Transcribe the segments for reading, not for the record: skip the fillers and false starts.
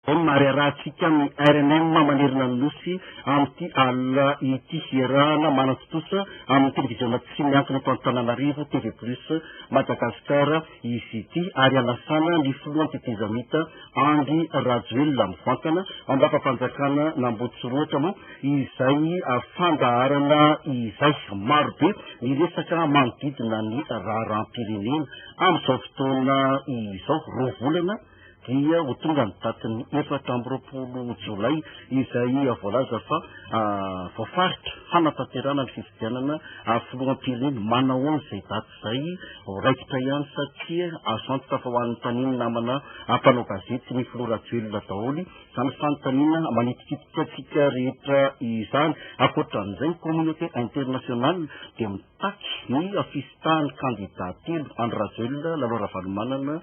Mariaratsika ny RNM manerina ny nosy amin'ity ala ity hirana manatotosa amin'ny télévision tsy miankina eto Antananarivo TV Plus Madagasikara izy ity ary alasana ny filohan'ny tetezamita Andry Rajoelina mivantana ambapampanjakana n'Ambohitsiroatra moa izay fandaharana izay marobe ny resaka manodidina ny raharam-pirenena amin'izao fotoana izao roa volana dia ho tonga ny datin'ny 4 Jolay izay voalaza fa voafaritra hanatanterana ny fifidianana filoham-pirenena manao an'izay daty izay raikitra ihany satria azo antoka fa ho an'ny taniny namana mpanao gazety ny filoha Rajoelina daholo izany fanontaniana manitikitikasika rehetra izany ankoatran'izay ny communauté internationale dia mitaky ny fisitahan'ny candidat telo Andry Rajoelina Lalora Valomanana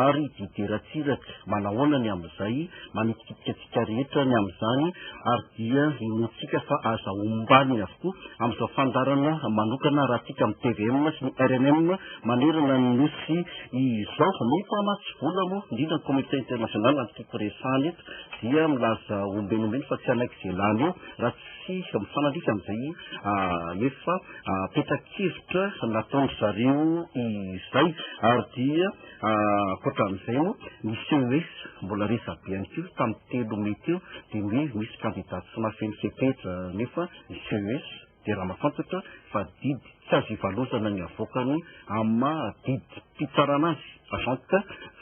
ary Didier Ratsiraka manahoana ny amin'izay manitikitikasika rehetra ny amin'izany ary dia inotsika fa aza ombany avokoa amin'izao fandarana manokana raha tika amin'ny TVM sy ny RNM manerana ny nosy izao ny mpamatsivola moa indrindra ny communauté internationale antikiko resany eto dia milaza ombenombeno fa tsy anaiky izay lany eo raha tsy mifanandrika amin'izay efa petakevitra nataony zareo izay ary dia ankoatran'izay moa ny CES mbola resabe ihany koa tamin'ny telo mety eo dia misy candidat tsy mahafeno fepetra nefa ny CES dia raha mahafantatra fa didy tsy azo ivalozana ny avoakany amma didy mpitsarana azy azantoka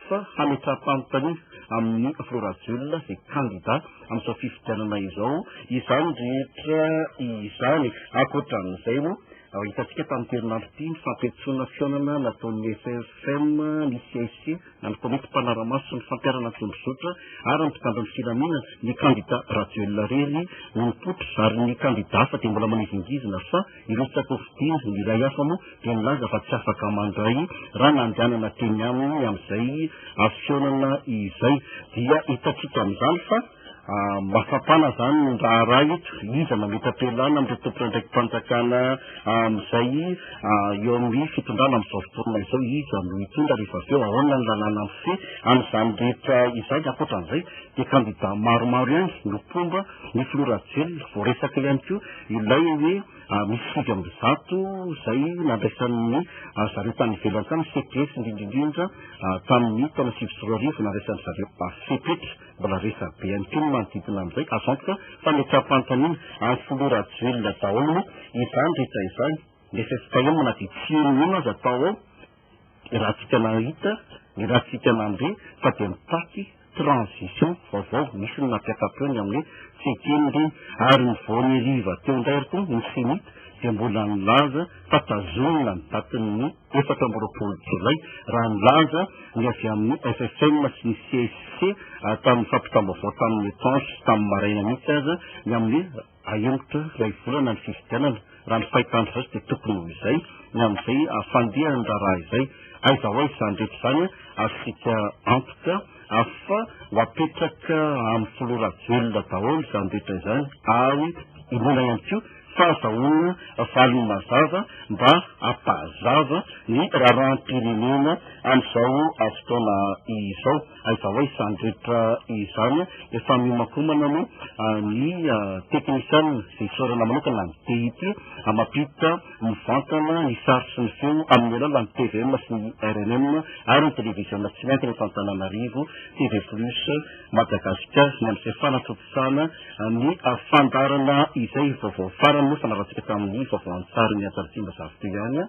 fa hametra-panontaniana amin'ny filoha Rajoelina izay candidat amin'izao fifidianana izao izany rehetra izany ankoatran'izay moa hitantsika tamin'ny herinandro ity ny fampiantsoana fihaonana nataon'ny FFM ny CIC na ny komety mpanaramaso ny fampiarana tondrozotra ary ny mpitandron'ny filaminana ny candidat Rajoelina rery no nipoitra ary ny candidat fa dia mbola manizingizina fa iretsaka ofidina ny iray hafa moa dia nilaza fa tsy afaka mandray raha nandehanana teny aminy amin'izay fihaonana izay dia hitatsika amin'izany fa mafapana zany raha raha eto iza mametra-pialana amin'ireo tompona ndraiky mpanjakana amin'izay eo amin'ny fitondrana amin'izao fotoana izao iza no hitondra rehefa avy eo ahoana ny lalàna fe amin'izany rehetra izay ankoatran'izay dia candidat maromaro ihany no pomba ny filoha Rajoelina voaresaka ihany koa ilay hoe misy 7 izay nandraisan'ny zareo tany ivelany tany CPS indrindrindrindra tamin'ny taona 2024 nandraisan'ny zareo fepetra mbola resabe ihany koa no manodidina amin'izay azo antoka fa metra-panontaniana any filoha Rajoelina daholo moa izany rehetra izany ny FFKM manady tsirony aza atao ao raha tsika nahita ny raha tsika nandeha fa dia mitaky transition vaovao misy ny nampiakapeony amin'ny sekendry ary ny voany riva teo indray ary koa ny senita dia mbola nilaza fa tazonina ny datin'ny 4 Jolay raha nilaza ny avy amin'ny FFM sy ny CSC tamin'ny fampitam-baovao tamin'ny étanche tamin'ny maraina mihitsy aza ny amin'ny ahemotra iray volana ny fifidianana raha ny fahitandro zay dia tokony ho izay ny amin'izay fandehany raha izay aiza ho aiza izany rehetra izany asika antoka fa ho apetraka amin'ny filoha Rajoelina daholo izany rehetra izany ary inona ihany koa fahazahona valiny mazava mba hampahazava ny raharam-pirenena amin'izao fotoana izao aiza ho aiza izany rehetra izany efa miomakomana moa ny teknisiana izay sorana manokana ny TIT mampita mivantana ny sary sy ny feo amin'ny alalan'ny TVM sy ny RNM ary ny télévision tsy miankina eto Antananarivo TV Plus Madagasikara ny amin'izay fanatotosana ny fandarana izay vaovao farany moa fanaratsika tamin'ny vaovao an-tsary ny Antsarotsimba zavy teo ihany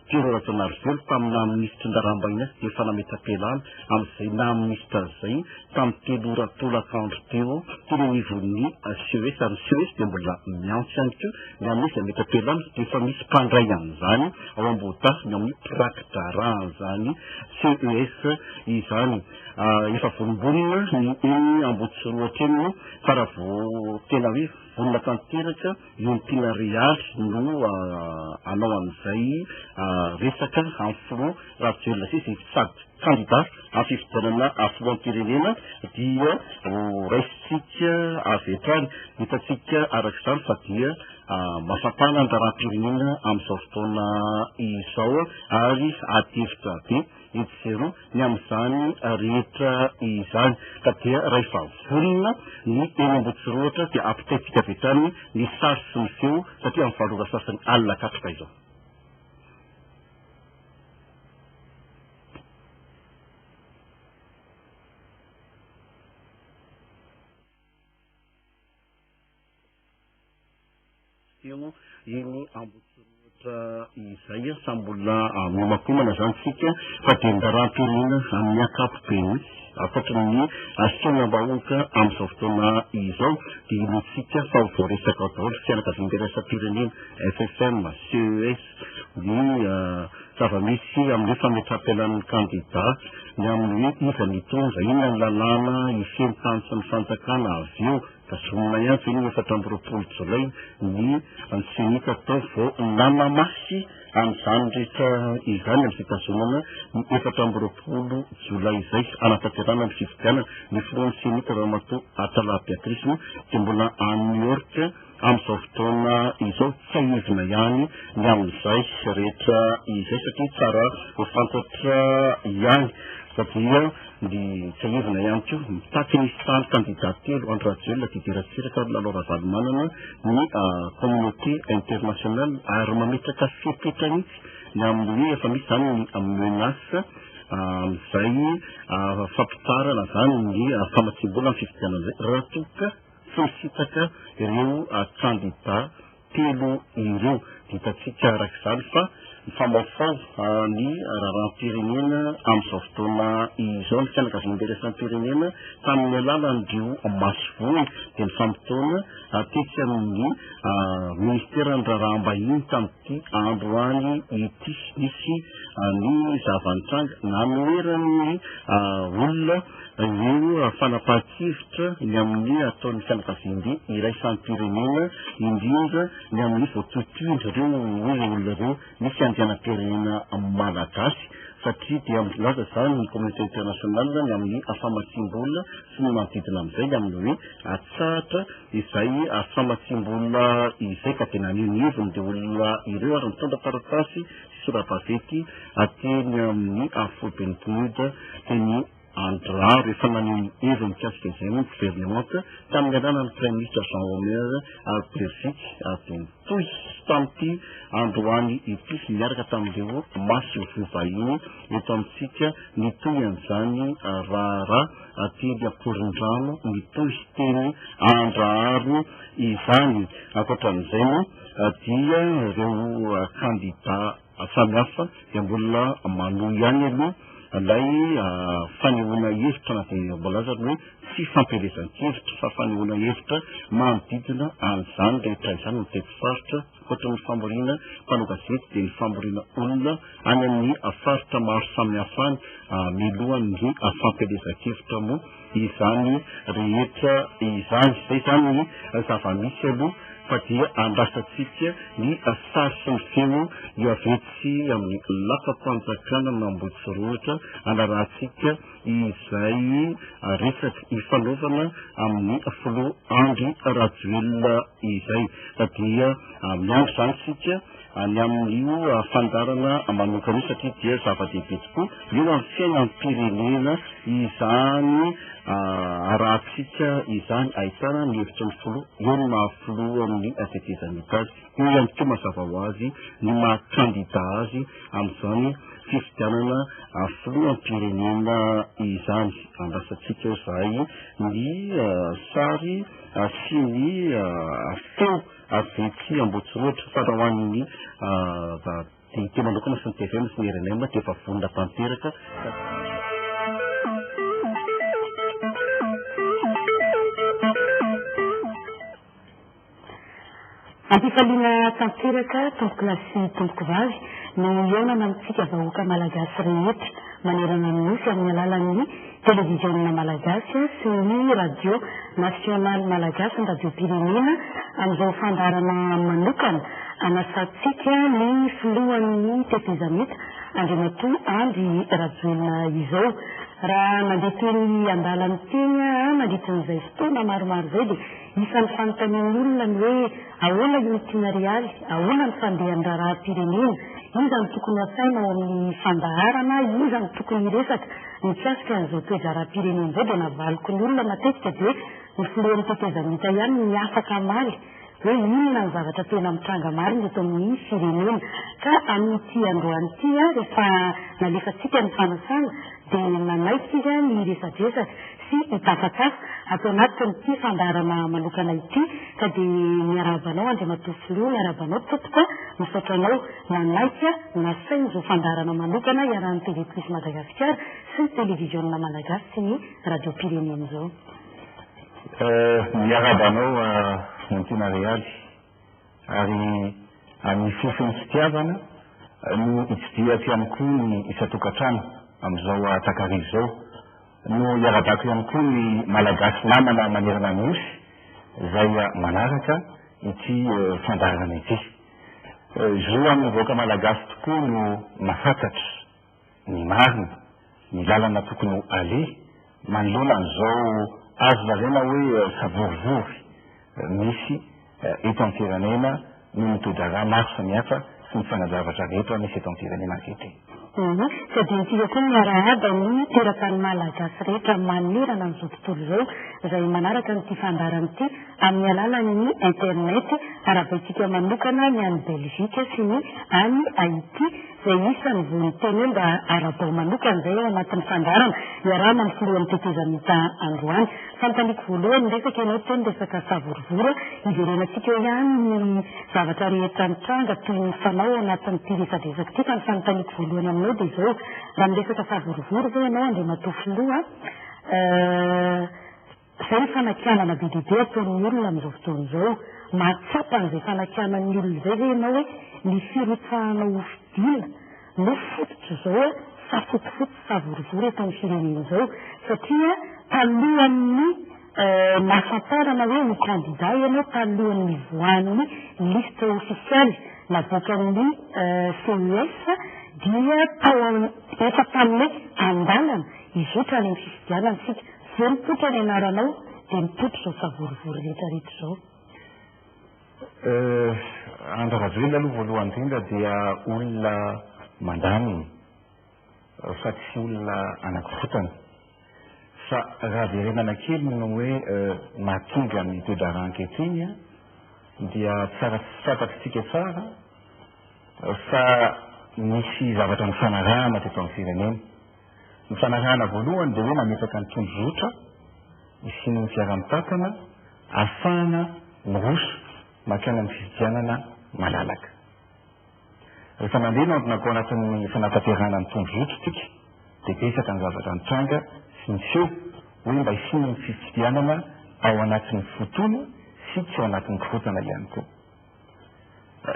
Tiro Rajoelina tamin'ny naministra Ndarambaina dia efa nametra-pialana amin'izay naministra izay tamin'ny 3 ora tolakandro teo teny nivon'ny CES ary CES dia mbola miantso ihany koa ny amin'ny izay metra-pialana dia efa misy mpandray an'izany ao Ambohidahy ny amin'ny prakdaran izany CES izany efa vonombonina ny eny Ambohitsiroatra eny moa fa raha vao tena hoe vonona tanteraka Iompina Realy no anao an'izay resaka amin'ny filoha Rajoelina izay sady candidat amin'ny fifidianana filoham-pirenena dia raisitsika avy hatrany hitatsika arak'izany fa dia mafapana ny raharam-pirenena amin'izao fotoana izao ary atevitra be etsero ny amin'izany rehetra izany ka dia rehefa volona ny eny Ambohitsiroatra dia ampitaifika avy hatrany ny sary sy ny feo satria amin'ny valora sasany alina katroka izao. Eny Ambohitsiroatra izay sambola mihomakomana zany tsika fa dia ndraram-pirenena amin'ny ankapobeny afatran'ny fiainam-bahoaka amin'izao fotoana izao dia inotsika fa vao resaka daholo fianakavian-diraisam-pirenena FFM, CES ny zava-misy amin'ny fametrapelan'ny kandida ny amin'ny iza nitondra inona ny lalàna ifeny tany sy ny fanjakana avy eo tazomina ihany fe ny 4 Jolay ny senika tao vao nanamasy amin'izany rehetra izany amin'izay tazomina ny 4 Jolay izay anatanterana ny fifidianana ny filohan'ny senika ramatoa Atala Beatrice dia mbola any New York amin'izao fotoana izao tsy ahivina ihany ny amin'izay rehetra izay satria tsara ho fantatra ihany satria ny tsy ahivina ihany koa mitaky nisy tany kandidat telo André Rajoelina Diderasiraka Laurent Valomanana ny communauté internationale ary mametraka fepetra mihitsy ny amin'ny efa misy zany ny menace izay fampitarana zany ny famatsim-bola amin'ny fifidianana raha toka tsy misitaka ireo kandidat telo ireo ditatsika arak'izany fa famaofao ny raharam-pirenena amin'izao fotoana izao ny fianakavian-diraisam-pirenena tamin'ny alalan'ireo masovoany dia ny fampitoana tetsy amin'ny ministeran'ny raharaham-bahiny tamin'ity andro any ity nisy ny zava-nitranga nameran'ny olona ireo fanapahan-kevitra ny amin'ny ataon'ny fianakavian-dia iraisan'ny-pirenena indrindra ny amin'ny voatotoindra ireo olona ireo misy andianam-pirenena malagasy satria dia milaza zany ny communauté internationale ny amin'ny famatsim-bola sy ny manodidina amin'izay ny amin'ny hoe atsahatra izay famatsim-bola izay ka tena nionivony dia olona ireo ary mitondra taratasy sy sora-baventy ateny amin'ny foloben'ny PNUD teny andraro efa nanio heviny mikasika izay ny gouvernemanta tamin'ny alalany prime ministre Jean Omer Belgique dia nitohy tamin'ity andro any ity miaraka tamin'ireo masy vovahiny eto amintsika nitohy an'izany raharaha ately akorin-drano nitohy teny andraro izany ankoatran'izay dia ireo kandidat samihafa dia mbola manohy ihany aloha lay fanehoana hevitra na dia mbola aza hoe tsy fampelezan-kevitra fa fanehoana hevitra manodidina an'izany rehetra izany ny teto-faritra ankoatran'ny famoriana mpanao gazety dia ny famoriana olona any amin'ny faritra maro samihafa any milohan'ny fampelezan-kevitra moa izany rehetra izany izay zany ny zava-misy aloha fa dia andrasatsika ny sary sy ny feo iavetsy amin'ny lapa-panjakana amin'ny Ambohitsiroatra anarahantsika izay resaka ifanaovana amin'ny filoha Andry Rajoelina izay fa dia miandry zany sika ny amin'io fandarana manokana io satria dia zava-dehibe tokoa eo amin'ny fiainam-pirenena izany arahantsika izany ahitana ny hevitra ny filoha eo ny mahafiloha amin'ny tetezany azy io ihany koa mazava ho azy ny mahakandidat azy amin'izany fifidianana filoham-pirenena izany andrasatsika eo zahay ny sary sy ny feo avetsy Ambohitsiroatra fa raha ho an'ny DT manokana sy ny TVM sy ny RNM dia efa vonona tanteraka. Ampifaliana tanteraka tompoko lasy tompoko vavy no ionana amintsika vahoaka malagasy rehetra manerana ny nosy amin'ny alalan'ny televiziona malagasy sy ny radio nasionaly malagasy ny radio-pirenena amin'izao fandarana manokana anasatsika ny filohan'ny tetezameta andriamatoa Andry Rajoelina izao raha mandeha teny andalany teny mandritran'izay fotoana maromaro izay dia isan'ny fanontanian'ny olona ny hoe ahoana io ny tiana rialy ahoana ny fandehan'ny raharaham-pirenena iza ny tokony asaina ao amin'ny fandaharana, iza ny tokony resaka mikasika an'izao toezaram-pirenena izao dia navaliko ny olona matetika dia ny filohan'ny tetezamita ihany ny afaka maly hoe inona ny zavatra tena mitranga marina eto amin'ny firenena. Ka amin'ity androany ity rehefa nalefatsika ny fanasana dia nanaitra izy ny resadresaka sy hitafatafa atao anatin'ity fandaharana manokana ity ka dia miarabanao Andriamatoa Filoha, miarabanao tompoko misaotranao nanaitra nasainy izao fandaharana manokana iarahan'ny TV Plus Madagasikara sy ny televizionna malagasy sy ny radio-pirenena izao. Miarabanao Montina Realy ary amin'ny fofony fitiavana no itsidiako ihany koa ny isa-tokantrano amin'izao takarivo izao no iarabako ihany koa ny malagasy namana manerana ny osy izay manaraka ity fandaharana ity. Zo amin'ny voaka malagasy tokoa no mahafantatra ny marina, ny lalana tokony ale manoloana an'izao azo lazaina hoe savorivory misy eto amin'ny firenena no mitondra maro samihafa sy ny fanazavatra rehetra misy eto amin'ny firenena ankehitriny. Sady ntsika koa miarahaba ny teratany malagasy rehetra manerana n'izao tontolo izao izay manaraka nyity fandaharana ity amin'ny alalan'ny internet arabaitsika manokana ny any Belzika sy ny any Haïti izay isany voany teny hoe mba arabao manokana izay ao anatin'ny fandaharana miarahana amin'ny filohan'ny tetezamita androany. Fanontaniako voalohany resaka ianao teny resaka savorivory iverenantsika eo ihany ny zavatra rehetra mitranga toy ny fanao anatin'ity resadresaka ity fa ny fanontaniako voalohany aminao dia izao raha miresaka savorivory zay ianao Andriamatoa Filoha izay ny fanakianana be dibe ataon'ny olona amin'izao fotoana izao mahatsapa an'izay fanakianan'ny olona izay zay ianao hoe ny firotsahanao hofidina no fototra izao safotofoto savorivory eto amin'ny firenena izao satria talohan'ny nahafantarana hoe ny kandida ianao talohan'ny voan'ny liste ofisialy navoakan'ny CES dia efa tamin'ny andalana izotra any amin'ny fifidianana sika zay mipotra ny anaranao dia mipotra izao savorivory rehetrarehetra izao. Andravela aloha voalohany indrindra dia olona mandaminy fa tsy olona anakifotana fa raha verenana kely no hoe mahatonga ny toedrara ankehitriny dia tsara fantatritsika tsara fa misy zavatra mifanarahana teto amin'ny firenena. Ny fanarahana voalohany dia hoe mametaka ny tondrotra isiny ny fiara-mitatana ahafahana miroso makany amin'ny fifidianana malalaka. Rehefa mandeha nakao anatin'ny fanatanterahana ny tondrotra tsika dia pesaka ny zavatra mitranga sy ny seho hoe mba isiny ny fifidianana ao anatin'ny fotoana sy tsy ao anatin'ny kifotana ihany koa.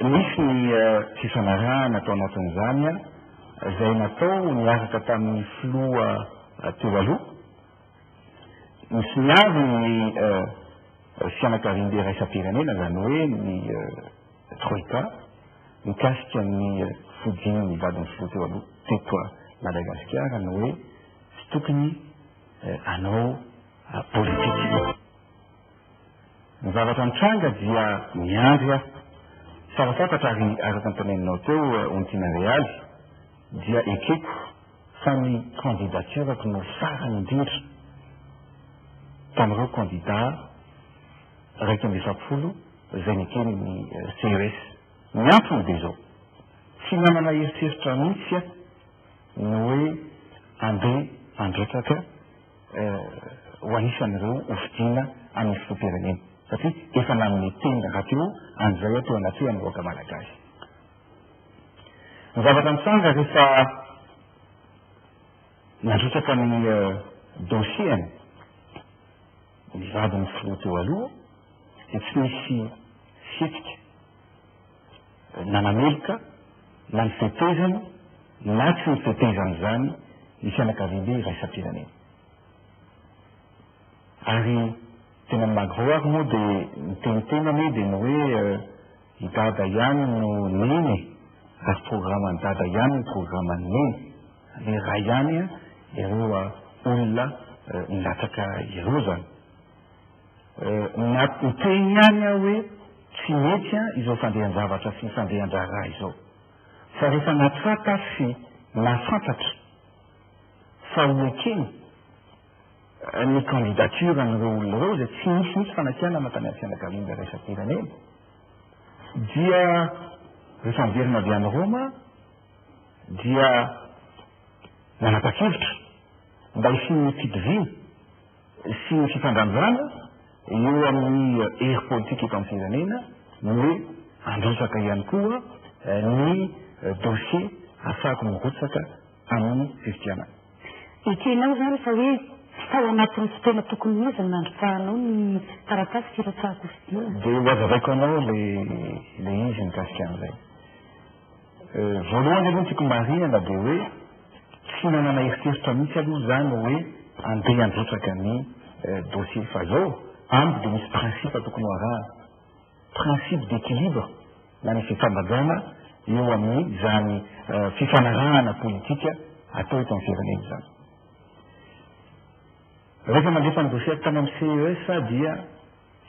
Nisy ny fifanarahana atao anatin'izany izay natao niaraka tamin'ny filoha teo aloha. Misy miavy ny fianakavian'ilay raisam-pirenena izany hoe ny troika mikasika ny fodian'ny vadin'ny filoha teo aloha teto Madagasikara no hoe tsy tokony anao politika. Ny zavatra mitranga dia miandry aho fa fantatra ary araka ny taneninao teo Montina Realy dia ekeko fa ny candidaturako no farany indrindra tamin'ireo candidat raiky amby efapolo izay nekeny ny CES. Ny antony dia izao tsy manana eritreritra mihitsy no hoe andeha andretraka ho anisan'ireo hofidina amin'ny filoham-pirenena satria efa namin'ny teny rahateo an'izay atao anaty amin'ny voaka malagasy. Ny zavatra mitsanga rehefa nandrotraka ny dossier ny vadin'ny filoha teo aloha dia tsy misy fihetsika na nameloka na ny fetezana na tsy ny fetezana izany ny fianakavian'ilay raisam-pirenena. Ary tena magvoary moa dia nitenitenany dia ny hoe i dada ihany no neny raha programany dada ihany ny programany neny le raha ihany ireo olona nilatsaka ireo zany. Miteny ihany hoe tsy mety izao fandehan-javatra sy ny fandehan-draharaha izao fa rehefa natrata sy nafantatra fa hoekeny ny candidature an'ireo olona ireo zay tsy misy fanakiana matany amin'ny fianakaviana raisam-pirenena dia rehefa miverina avy any Roma dia nanapa-kevitra mba isian'ny fidivina sy ny fifandramjana eo amin'ny hery politique eto amin'ny firenena ny hoe androsaka ihany koa ny dossier ahafahako mirotsaka amin'ny fifidianana. Ekenao zany fa hoe tao anatin'ny fotoana tokony izy nandrofahanao ny taratasy firatsahako fidiana. Dia hoazavaiko anao le izy mikasika an'izay. Voalohany aloha tiako marihana dia hoe tsy nanana eritreritra mihitsy aloha zany hoe andeha androtsaka ny dossier fa zao amiko dia misy principe tokony hoarahana, principe d'équilibre na ny fifambajana eo amin'ny zany fifanarahana politika atao eto amin'ny firenena zany. Rehefa mandefa ny dossier tany amin'ny CES dia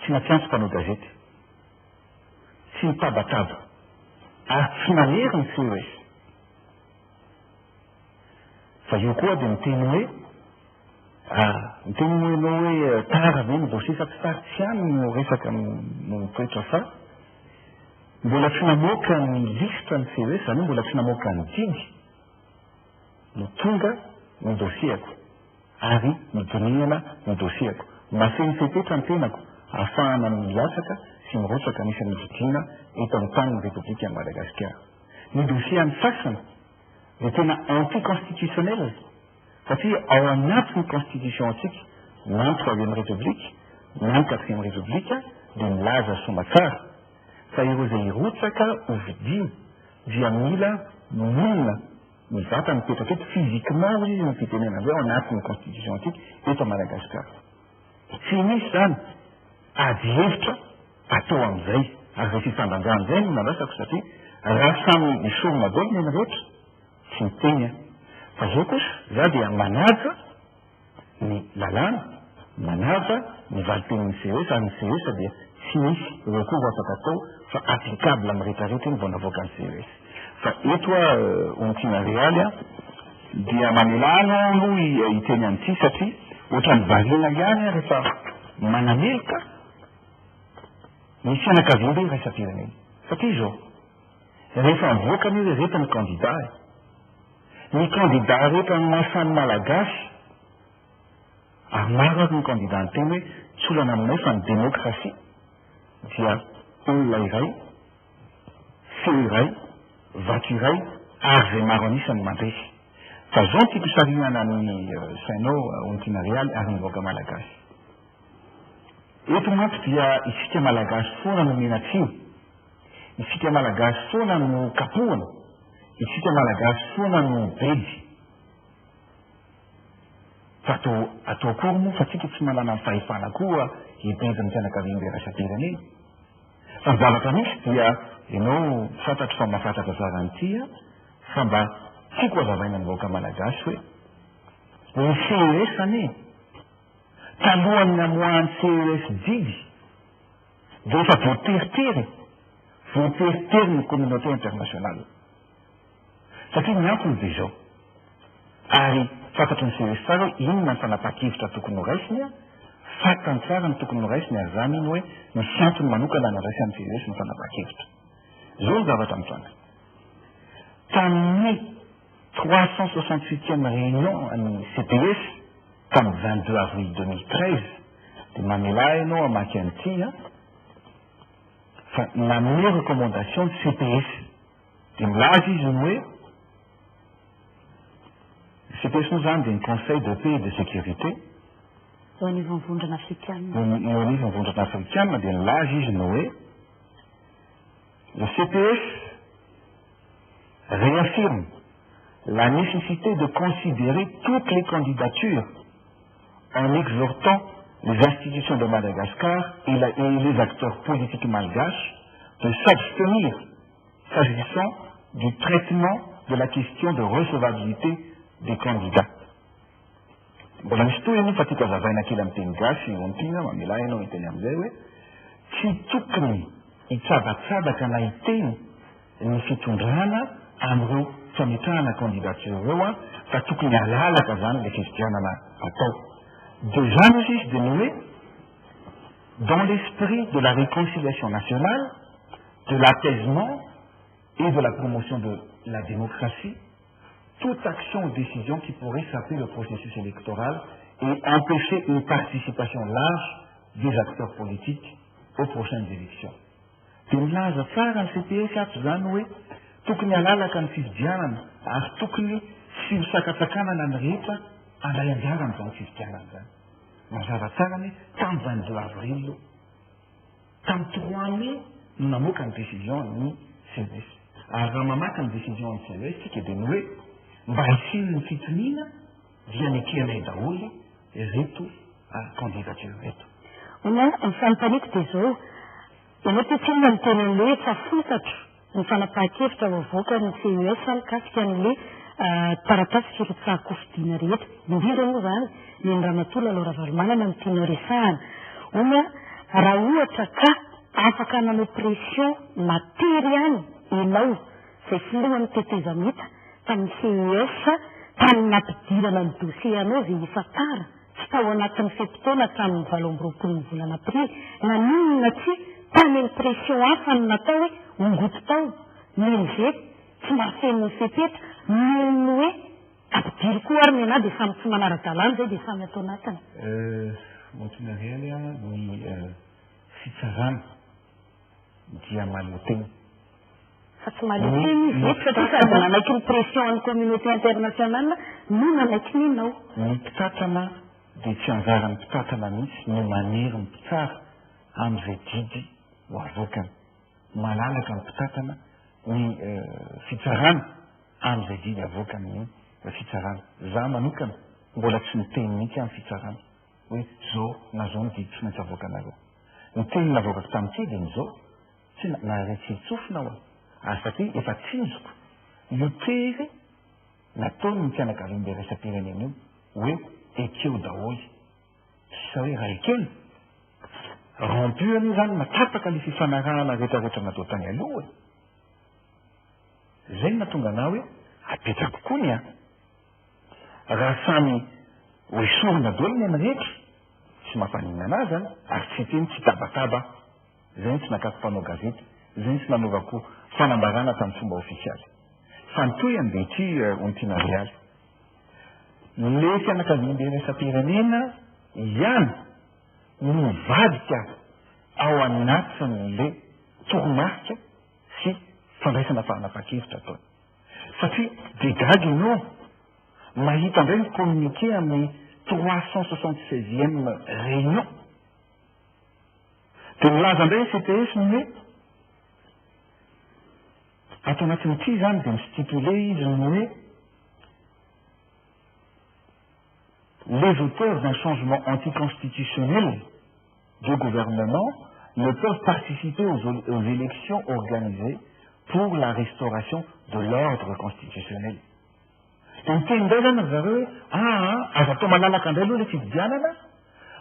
tsy nampiantso mpanao gazety, tsy mitabataba ary tsy manery ny CES fa io koa dia miteny hoe ianao hoe tara ve ny dossier fa tsy sarotsy ihany no resaka no toetra fa mbola tsy namoaka ny listra ny CES zany mbola tsy namoaka ny didy no tonga ny dossierko ary midonihana ny dossierko mafeny fepetra ny tenako ahafahana milatsaka sy mirotsaka nisany vidina eto amin'ny tanin'ny République ya Madagasikara. Ny dossier amin'ny sasany dia tena anticonstitutionnel satria ao anatin'ny constitution antsika na ny 3e République na ny 4e République dia milaza somatsara fa ireo izay irotsaka ho vidina dia mila monina mivata mipetraka eto physiquement izy ny fitenena zay ao anatin'ny constitution antsika eto Madagasikara. Tsy misy zany ady hevitra atao amin'izay ary zay fifandanjana izay no mandrasako satria raha samy misorona daholo ny rehetra tsy miteny fa zao kosa za dia manaja ny lalàna manaja ny valiten'ny CES ary ny CES dia tsy misy recours afaka atao fa applicable amin'ny rehetrarehetra iny vao navoaka ny CES. Fa eto ontina realy dia mamelana no hiteny an'ity satria ohatran'ny varina ihany rehefa manamelika ny fianakaviana iny raisam-pirenena satria zao rehefa mivoaka ny rehetra ny candidat ny candidat rehetra ny mahasan'ny malagasy ary maro ary ny candidat ny teny hoe tsy olana aminay fa ny démocratie dia olona iray feo iray vato iray ary zay maro anisany mandresy fa zao tiako sarinana ny sainao ontina realy ary nivoaka malagasy. Eto manko dia isika malagasy foana no menatsiny, isika malagasy foana no kapohana, isika malagasy foana no bedy. Fa atao akory moa fa tsika tsy manana ny fahefana koa hibedy ny fianakaviana raisam-pirenena. Fa ny zavatra misy dia ianao fantatro fa mahafantatra tsara an'ity fa mba tiako hazavaina nivoaka malagasy hoe ny CES anie talohan'ny namoahany CES didy dia efa voateritery ny communauté internationale satria ny antony dia zao ary fantatro ny CES tsara hoe inona ny fanapa-kevitra tokony ho raisiny fantany tsara ny tokony ho raisiny ary zany iny hoe misy antony manokana na raisy amin'ny CES ny fanapa-kevitra. Zao ny zavatra mitrandraka tamin'ny 368e réunion an'ny CPS tamin'ny 22 avril 2013 dia mamela ianao amaky an'ity fa namene recommandation de CPS dia milaza izy ny hoe CPS moa zany dia ny conseil de paix et de sécurité eo anivon'ny vondrana afrikanina eo anivon'ny vondrana afrikanina dia milaza izy ny hoe le CPS réaffirme la nécessité de considérer toutes les candidatures en exhortant les institutions de Madagascar et les acteurs politiques malgaches de s'abstenir s'agissant du traitement de la question de recevabilité des candidats. Mbola misy toy fa tiako hazavaina kely amin'ny teny gasy ontina mamela ianao hiteny amin'izay hoe tsy tokony hitsabatsabaka na hiteny ny fitondrana am'ireo fametrahana candidature ireo a fa tokony alalaka zany le fividianana atao. De zany izy izy de ny hoe dans l'esprit de la réconciliation nationale, de l'apaisement et de la promotion de la démocratie, toute action ou décision qui pourrait saper le processus électoral et empêcher une participation large des acteurs politiques aux prochaines élections. De milaza tsara ny CPS ato zany hoe tokony alalaka ny fividianana ary tokony sy misakatsakanana ny rehetra andray anjara amin'izany fividianana zany. Mazava tsara ny tamin'ny 22 avril tamin'ny 3 mai no namoaka ny décision ny CES. Ary raha mamaka ny décision ny CES tsika dia ny hoe mba hisiny ny fitoniana dia nekenay daholo reto candidature reto. Ona ny fanontaniako dia zao ianao tetsina ny tena hoe efa fantatro ny fanapahan-kevitra voavoaka ny CES mikasika an'le taratasy firotsahako fidiana rehetra indrindra moa zany ny Ramatoa Laura Valomanana ny tianao resahana. Ona raha ohatra ka afaka nanao pression matery ihany ianao izay filohan'ny tetezamita tamin'ny CES tamin'ny nampidirana ny dossier anao izay efa tara tsy tao anatin'ny fepitaona tamin'ny 7 volana aprily naninona tsy taminy pression hafa ny natao hoe ongoto tao nyn'izay tsy mahafenony fepetra nono hoe ampidiry koa ary menahy dia samy tsy manara-dalàna zay dia samy atao anatiny. Montina réel ny fitsarana dia maloteny. Fa tsy maloteny izy eto satria sady nanaiky ny pression amin'ny communauté internationale no nanaiky ninao. Ny mpitantana dia tsy anjarany mpitantana mihitsy no maniry ny mpitsara amin'izay didy ho avokany. Malalaka ny mpitantana ny fitsarana amin'izay didy avokany ny fitsarana. Za manokana mbola tsy miteny mihitsy amin'ny fitsarana hoe zao na zao ny didy tsy maintsy avoakanareo. Ny teny navokako tamin'ity dia n'izao tsy naretsytsofina ho ary satria efa tsinjoko io tery nataony ny fianakavian'ilay raisam-pirenena io hoe ekeo daholy sisa hoe raha ekeny rompu anie zany matapaka le fifanarahana rehetrarehetra natao tany aloha zay natonga anao hoe apetrako koa ny raha samy hoesorina daholo ny any rehetra tsy mampanina anazy zany ary tsy teny tsy tabataba zay ny tsy nakako mpanao gazety zay ny tsy nanaovako fanambarana tamin'ny fomba ofisialy fa nytoy andehaty ontina rialy le fianakavian'ilay raisam-pirenena ihany no vadika ao anatin'le toromarika sy fandraisana fanapa-kevitra ataony satria degagy ianao mahita indray ny communiqué amin'ny 376e réunion dia milaza indray CPS ny hoe ato anatin'ity zany dia mistipulé izy ny hoe les auteurs d'un changement anticonstitutionnel de gouvernement ne peuvent participer aux élections organisées pour la restauration de l'ordre constitutionnel. Ny teny indray zany ry zareo hoe azo atao malalaka indray aloha le fividianana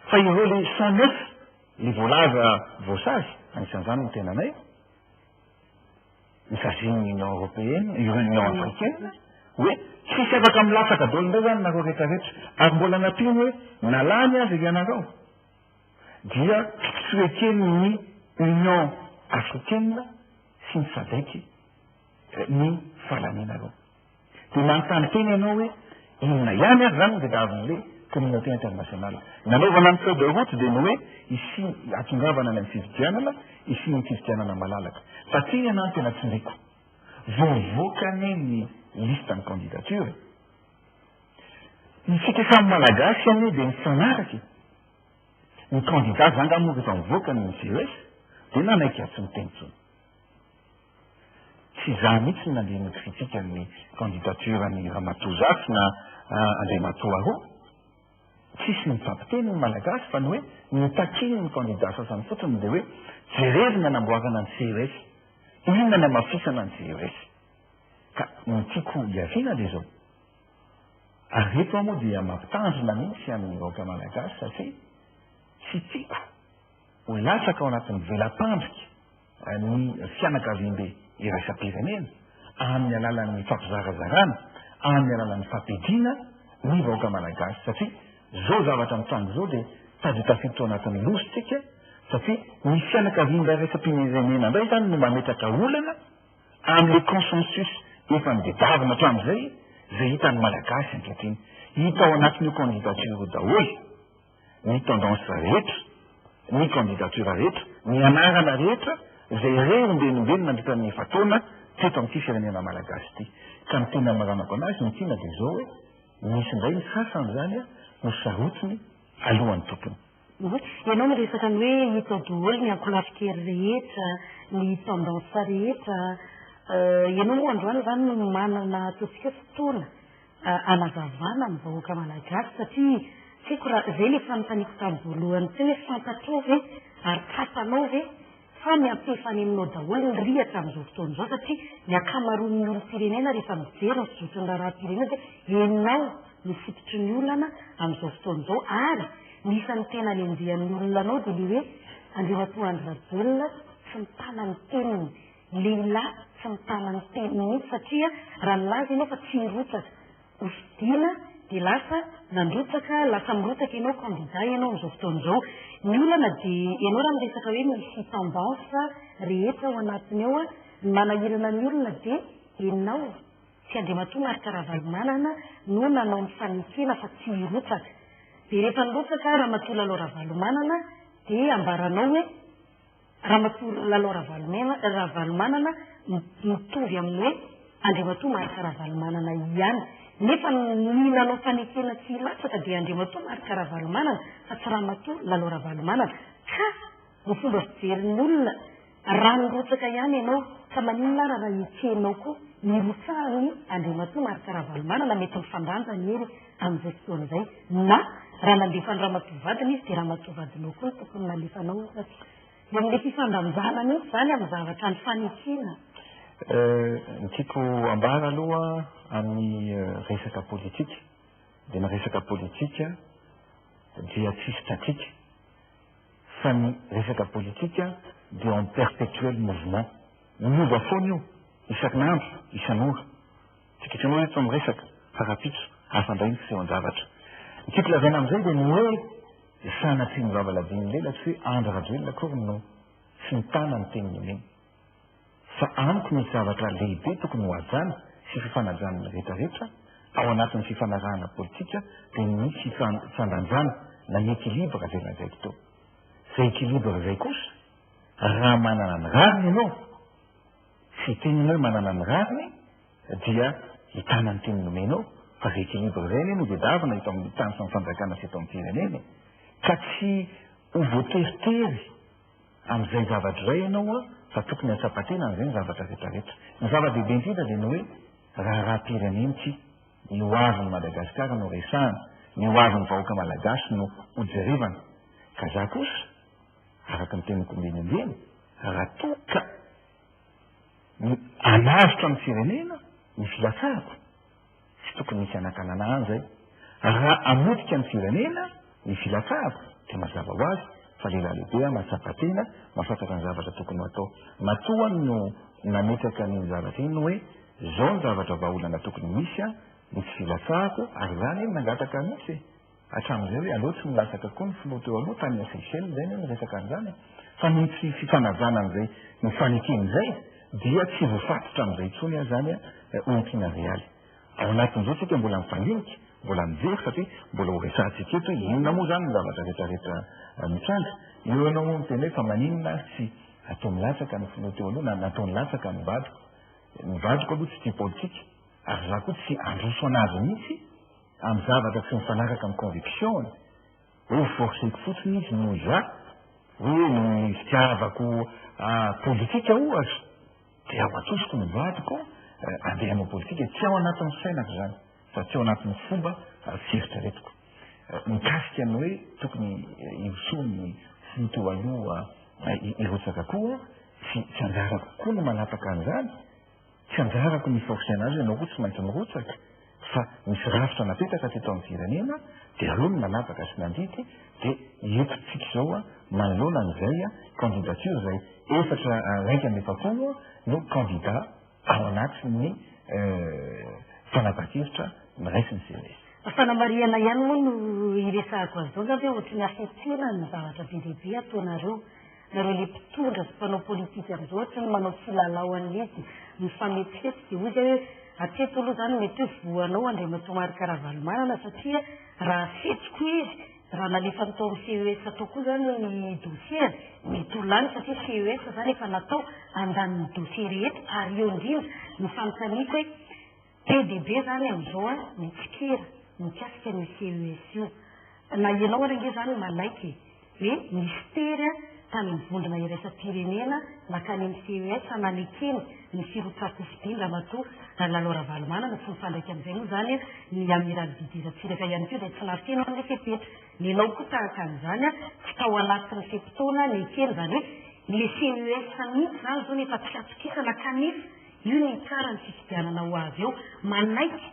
fa ireo le 109 le voalaza voasage anisan'izany no tenanay misazin'ny Union européenne Union africaine hoe tsisy afaka milasaka daholo indray zany nareo rehetrarehetra ary mbola nampiny hoe nalany azy ianareo dia tsy eken'ny Union africaine sy ny sadaiky ny fahalanenareo. Dia manontany teny ianao hoe inona ihany ary zany dia davin'le communauté internationale nanaovana ny feuille de route dia ny hoe isy atongavana ny amin'ny fividianana isy ny fividianana malalaka fa ty ianao tena tsindriko voavoakany ny liste ny candidature ny sika samy malagasy anie dia mifanaraky ny candidat zany raha moa rehefa mivoakany ny CES dia nanaiky atsy ny teny tsony tsy za mihitsy nandeha notifitsika ny candidature ny Ramatoa na Andriamatoa roa tsisy mifampiteny ny malagasy fa ny hoe nitakiny ny candidat sasany fotsiny dia hoe jerery ny anamboarana ny CES inona ny amafisana ny CES ka ny tiako hiaviana dia zao ary reto moa dia mampitandrina mihitsy amin'ny vahoaka malagasy satria tsy tiako ho latsaka ao anatin'ny velapandrika ny fianakavian'be iraisam-pirenena amin'ny alalan'ny fampizarazarana amin'ny alalan'ny fampidina ny vahoaka malagasy satria zao zavatra mitrango zao dia tady tafiditra ao anatin'ny lositsika satria ny fianakavian'ilay raisam-pirenena indray zany no mametraka olana amin'ny consensus efa midedavina hatramin'izay zay hitan'ny malagasy ankehitriny hita ao anatin'io candidature daholy ny tendance rehetra ny candidature rehetra ny anarana rehetra zay reo ombenombeno nandritan'ny efa-taona teto amin'ity firenena malagasy ity ka ny tena maranako anazy ny tiana dia zao hoe misy indray ny sasany zany a no sarotiny alohan'ny tompony. Ianao miresaka ny hoe hita daholo ny ankolafikery rehetra ny tendance rehetra ianao moa androany zany no manana ataontsika fotoana anazavana ny vahoaka malagasy satria tsiko raha zay le fanontaniako tamin'ny voalohany tsy hoe fantatrao ve ary tratanao ve fa miampefany aminao daholo ny rihatra amin'izao fotoana izao satria ny akamaroan'ny olom-pirenena rehefa mijery ny fizotry ny raharaha-pirenena dia enao no fototry ny olana amin'izao fotoana izao ary nisan'ny tena ny andian'ny olonanao dia le hoe andriamatoa Andry Rajoelina tsy mitana ny teniny lehilahy tsy mitana ny teniny mihitsy satria raha nilaza ianao fa tsy nirotsaka hofidiana dia lasa nandrotsaka lasa mirotsaka ianao candidat ianao amin'izao fotoana izao ny olana dia ianao raha miresaka hoe misy tendance rehetra ao anatiny ao a manahirana ny olona dia enao tsy andriamatoa Marc Ravalomanana no nanao ny fanekena fa tsy hirotsaka dia rehefa nirotsaka ramatoa Lalao Ravalomanana dia ambaranao hoe ramatoa Lalao Ravalomanana mitovy amin'ny hoe andriamatoa Marc Ravalomanana ihany nefa ny nanao fanekena tsy hilatsaka dia andriamatoa Marc Ravalomanana fa tsy ramatoa Lalao Ravalomanana ka ny fomba fijerin'ny olona raha nirotsaka ihany ianao ka maninona raha hietsehanao koa nirotsahany andriamatoa Marc Ravalomanana mety mifandanjany ery amin'izay fotoana izay na raha nandefa ny ramatoa vadiny izy dia ramatoa vadinao koa ny tokony nalefanao io amin'ilay fifandanjana mihitsy zany amin'ny zavatra ny fanekena. Ny tiako ambara aloha amin'ny resaka politika dia ny resaka politika dia tsisy tratrika fa ny resaka politika dia en perpétuel mouvement miova foana io isan'andro isan'ora tikitranao eto miresaka farapitso hafandray ny fisehoan-javatra ny tiako lazaina amin'izay dia ny hoe sanatry ny vavaladiny lela tsy hoe Andry Rajoelina akory no tsy mitana ny teniny meny fa amiko misy zavatra lehibe tokony ho ajana sy fifanajana rehetrarehetra ao anatin'ny fifanarahana politika dia misy fifandanjana na ny équilibre zay lazaiko teo zay équilibre zay kosa raha manana ny rariny ianao sy teniny hoe manana ny rariny dia hitana ny teniny omenao fa zay équilibre zay no dia davina hita amin'ny tany sy mifanjakana sy eto amin'ny firenena ka tsy ho voateritery amin'izay zavatra izay ianao a fa tokony hatsapatena amin'izay ny zavatra rehetrarehetra ny zava-dehibe indrindra dia ny hoe raharaham-pirenena ity ny hoavin'ny Madagasikara no resahana ny hoavin'ny vahoaka malagasy no hojerevana ka za kosa araka ny teniko ombenyombeny raha toka anavitra amin'ny firenena ny filatsarako tsy tokony misy anakanana any zay raha amotika ny firenena ny filatsarako dia mazava ho azy fa lehilahy lehibe mahatsapatena mahafantatra ny zavatra tokony ho atao matoa no nametraka ny zavatra iny hoe zao ny zavatra vahaolana tokony misy a misy filatsarako ary zany nangataka mihitsy hatramin'izay hoe aleo tsy milasaka koa ny filoha teo aloha tany Seychelles zay ny resaka an'izany fa misy fifanajana an'izay ny faneken'izay dia tsy voafatotra amin'izay intsony zany ompina realy ao anatin'izao tsika mbola mifaninika mbola mijery satria mbola ho resahantsika eto inona moa zany ny zavatra rehetrarehetra mitranga eo ianao miteny hoe fa maninona sy atao milatsaka ny filoha teo aloha na natao nilatsaka ny vadiko aloha tsy tia politika ary za koa tsy androso anazy mihitsy amin'ny zavatra tsy mifanaraka amin'ny conviction hoe forceko fotsiny izy noho za hoe ny fitiavako politika ohatra dia ao atosiko ny vadiko andeha amin'ny politika tsy ao anatin'ny sainako zany fa tsy ao anatin'ny fomba fieritreretiko mikasika ny hoe tokony iosony filoha teo aloha irotsaka koa tsy anjarako koa no manapaka an'izany tsy anjarako ny force anazy ianao koa tsy maintsy mirotsaka fa misy rafitra napetraka teto amin'ny firenena dia aleo no nanapaka sy nandity dia etotsika izao a manoloana an'izay a candidature zay efatra raika amin'ny efapolo no candidat ao anatin'ny fanapativitra miraisiny CES. fanamariana ihany moa no iresahako azy zao zany hoe ohatry ny afetsena ny zavatra be lehibe ataonareo nareo le mpitondra sy mpanao politika am'izao ohatra ny manao filalao an'izy mifametihety de ozy hoe atreto aloha zany mety hoe voanao andriamatomary karavalomanana satria raha fetsiko izy raha nalefa nytao amy CES atao koa zany ny dossier mety ho lany satria CES zany efa natao andaniny dossier rehetra ary eo indrindra ny fanontaniako hoe PDB zany am'izao a mitsikera mikasika ny CES io na ianao arenge zany malaiky hoe mistera tany mivondrona iraisam-pirenena nakany amy CES analekeny ny firotsakofidindra matoa lalao ravalomanana sy mifandraiky am'izay moa zany ny amiral didiratsiraka ihany keo zay tsy narikeny am'le fepetra nenao koa tahaka an'izany a tsy tao anatin'ny fepitona nekeny zany hoe le CES mihitsy zany zao nefa tsy atokisana kanefa io ny tsara ny fifidianana ho azy eo manaiky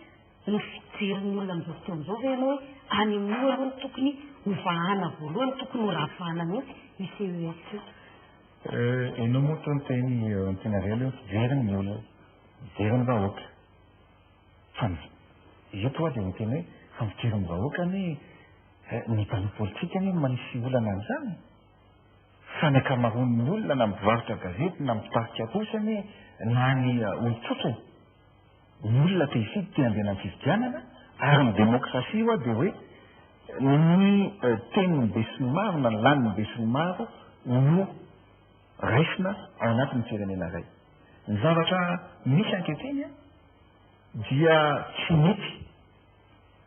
ny fijerin'ny olona am'izao fotoana am'izao ve ianao hoe any amin'io aloha ny tokony hovahana voalohany tokony ho ravahana mihitsy i CES io ianao moa toa nyteny antenarelo fijeriny ny olona fijeriny vahoaka fa io toa dia miteny hoe fa mijeriny vahoaka ny mpano politika ny manisy olana an'izany fa ny akamaroan'ny olona na mivarotra gazety na mitarika kosany na ny olotsotra ny olona te hifidy te andeha amin'ny fifidianana ary ny demokrasia io a dia hoe ny teniny be sy ny maro na ny laniny be sy ny maro no raisina ao anatin'ny firenena iray ny zavatra misy anketeny a dia tsy mety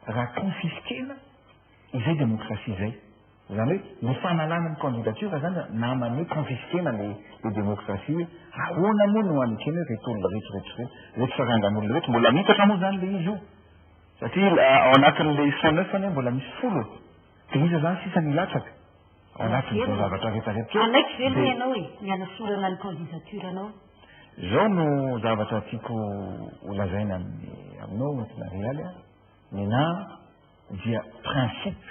raha konfiskena izay demokrasia izay zany hoe ny fanalana ny candidature zany namany hoe konfiskena le demokrasia hoe ahoana moa no anekeny hoe reto olona reto farangan'olona reto mbola mitatra moa zany le izy io satria ao anatin'le 109 any mbola misy folo de iza zany sisa ny latsaka ao anatin'izao zavatra rehetrarehetra alaiky velona ianao e mianasorana ny candidature anao zao no zavatra tiako holazaina aminao antinarialy a mena dia principe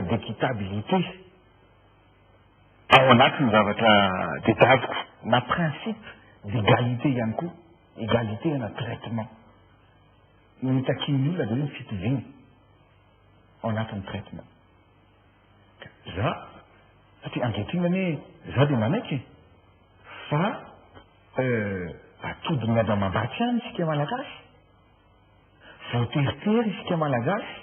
d'équitabilité ao anatin'ny zavatra detaziko na principe d'égalité ihany koa égalité ana traitement mitakiny olona de hoe mifitoviny ao anatin'ny traitement za satria ankehitriny ane za de manaiky fa atody miada mambatsy any isika malagasy voateritery isika malagasy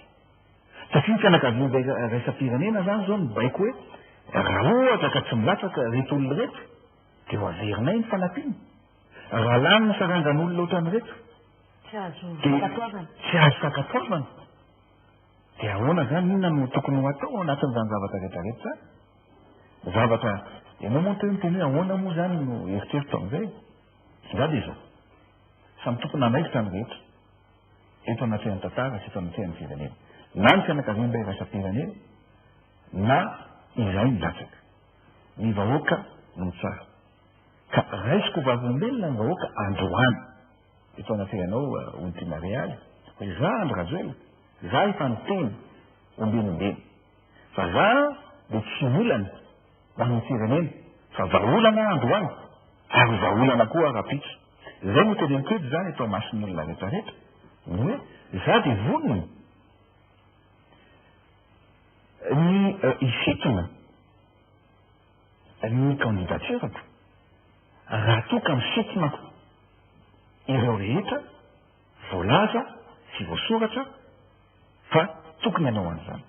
satria ny fianakavian'zay raisam-pirenena zany zao mibaiko hoe raha ohatra ka tsy milatsaka reto olona reto de ho averinay ny fanampiana raha lany ny sarangan'olona ohatrany reto tsy azo sakatoavana de ahoana zany inona no tokony ho atao anatin'izany zavatra rehetrarehetra zany zavatra ianao moa teo miteny hoe ahoana moa zany no eritrerito am'izay za de zao samy tokony anaikitra ny rehetra eto anatrehany tantara sy eto anatrehany firenena na ny fianakavian'ilay raisam-pirenena na izay milatsaka ny vahoaka no tsara ka raisiko vavolombelona ny vahoaka androany eto anatrehanao olontinarialy hoe za andro rajoela za efa nyteny ombenombeny fa za de tsy olana ho an'ny firenena fa vaolana androany ary vaolana koa rapitra zay no tenenkety zany atao masiny olona rehetrarehetra ny hoe za de vonona ny isitona ny candidaturako raha toka misitonako ireo rehetra voalaza sy voasoratra fa tokony anao an'izany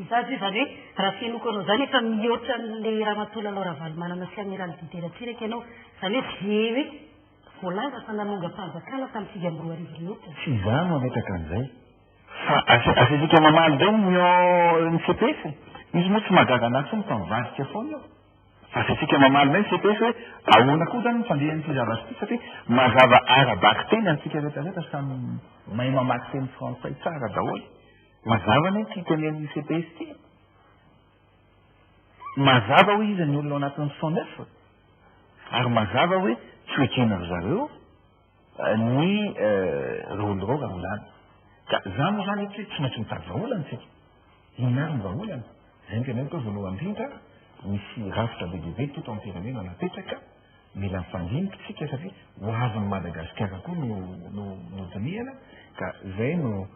izazy io zany hoe raha fianoko anao zany efa mihoatra n'le ramatola lao ravalomanana sy amiral dideratsiraka ianao zany hoe ze hoe voalaza fa nanonga-panjakana tamin'ny 5 rehetra tsy za no ametraka an'izay fa asesika mamaly zay ny CPS izy moa tsy mahagaga anazy ny tamivadika foana io fa asesika mamaly zay ny CPS hoe ahoana koa zany mifandehan'ny fizavatra ty satria mazava arabaky teny antsika rehetrarehetra samy mahay mamaky teny frantsay tsara daholy mazava ny ty tenen'ny CPS ty mazava hoe izy ny olona ao anatin'ny 109 ary mazava hoe tsy hoekena ry zareo ny rolo raha olany ka za moa zany hoe tsy maintsy mitady vaolana tsika inary ny vaolana zay ny teneny koa voalohany indrindra misy rafitra be dehibe teto amin'ny firenena napetraka mila mifandinitritsika satria ho avyny Madagasikara koa no diniana ka zay no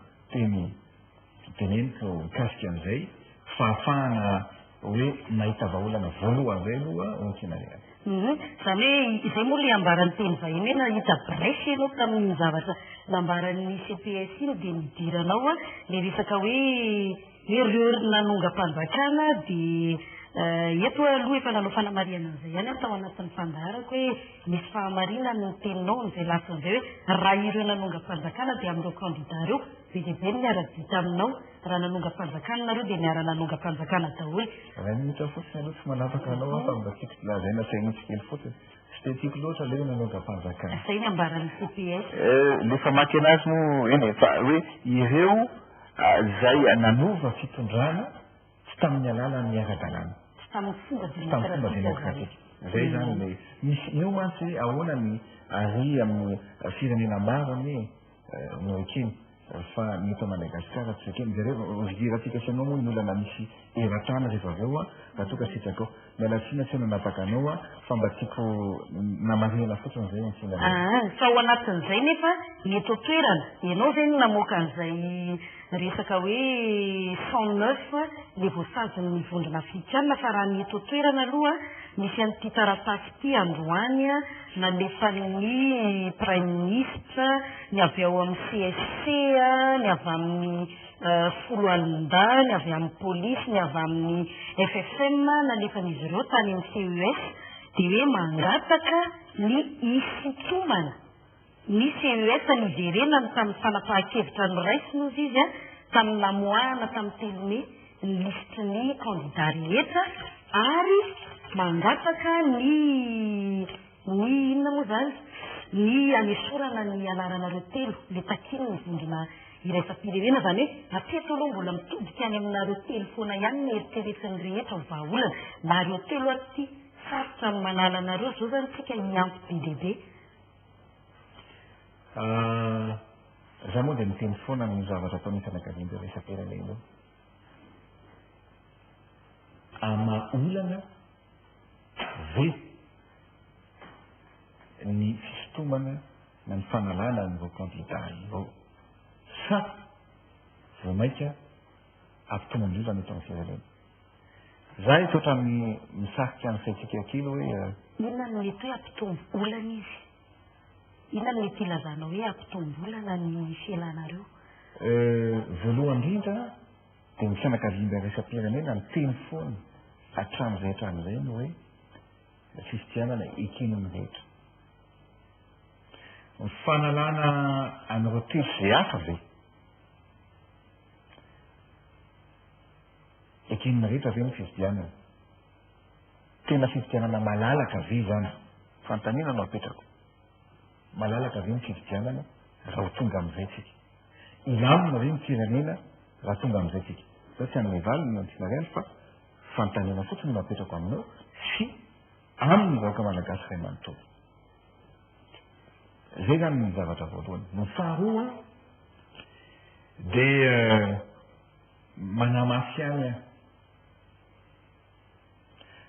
teneniko mikasika an'izay fahafahana hoe mahita vaholana voalohany zay aloha onkinariana. Zany hoe izay moa le ambaran'ny teny vahiny hoe nahita bresy ianao tamin'ny zavatra nambaran'ny CPS iny dia nidiranao le resaka hoe reo nanonga-mpanjakana dia eto aloha efa nanao fanamariana an'izay ihany tao anatin'ny fandaharako hoe misy fahamarina ny teninao n'izay lafin'izay hoe raha ireo nanonga-mpanjakana dia amin'ireo candidat reo be dia be ny miara-dita aminao raha nanonga-mpanjakana nareo dia miara nanonga-mpanjakana daholo. Raha mihitra fotsiny aloha tsy manapaka anao fa mba tiako lazaina sainitsy kely fotsiny tsy dia tiako loatra le nanonga-mpanjakana. Izay ny ambaran'ny CPS. Le famaky anazy moa eny fa hoe ireo zay nanova fitondrana tsy tamin'ny alalan'ny ara-dalàna. Tsy tamin'ny fomba demokratika. Zay zany le misy eo mantsy ahoana ny ary amin'ny firenena maro ny noekeny fa mito Madagasikara tsy ekeny zareo zidiratsika sy anao moa ny olana misy eratana rehefa avy eo raha toka sitraka ao miala tsiny tsy nanapaka anao fa mba tiako namarina fotsiny zay ny tsina. Fa ao anatin'izay nefa eto toerana ianao zay namoaka an'izay resaka hoe 109 le voasazy ny vondrona afrikana fa raha ny eto toerana aloha misy an'ity taratasy ity androany nalefan'ny prime ministre ny avy ao amin'ny CSC ny avy amin'ny folo alinda ny avy amin'ny polisy ny avy amin'ny FFM nalefan'izy ireo tany amin'ny CES dia hoe mangataka ny isitomana ny CES nijerena tamin'ny fanapahan-kevitra ny raisiny ozy izy tamin'ny namoahana tamin'ny telome ny listy ny candidat rehetra ary mangataka ny inona moa zany ny anesorana ny anaranareo telo le takiny ny vondrona iraisam-pirenena zany hoe atreto aloha mbola mitodika any aminareo telo foana ihany ny eritreretiny rehetra ho vahaolana nareo telo aty sarotra ny manala anareo zao zany tsika hiampy be dehibe. Za moa dia miteny foana ny zavatra atao ny fianakaviana iraisam-pirenena amaolana ve ny fisotomana na ny fanalana n'ireo candidat ireo sa vao maika ampitomondrivana eto amin'ny firenena. Za eto ohatran'ny misarika ny saitsika kely hoe inona no mety hoe ampitombo-olana izy inona no mety ilazana hoe ampitombo-olana ny fialanareo. Voalohany indrindra dia ny fianakaviana iraisam-pirenena ny teny foana hatramin'izay hatramin'izay no hoe fifidianana ekeny amin'ny rehetra. Ny fanalana an'ireo telo izay hafa ve ekeny rehetra ve ny fifidianana tena fifidianana malalaka ve zany fantaniana no apetrako malalaka ve ny fifidianana raha ho tonga amin'izay tsika ilamina ve ny firenena raha tonga amin'izay tsika zao tsy amin'ny valina ny tsinariany fa fantaniana fotsiny no apetrako aminao sy amin'ny vahoaka malagasy iray manontolo. Zay zany ny zavatra voalohany. Ny faharoa dia manamafy any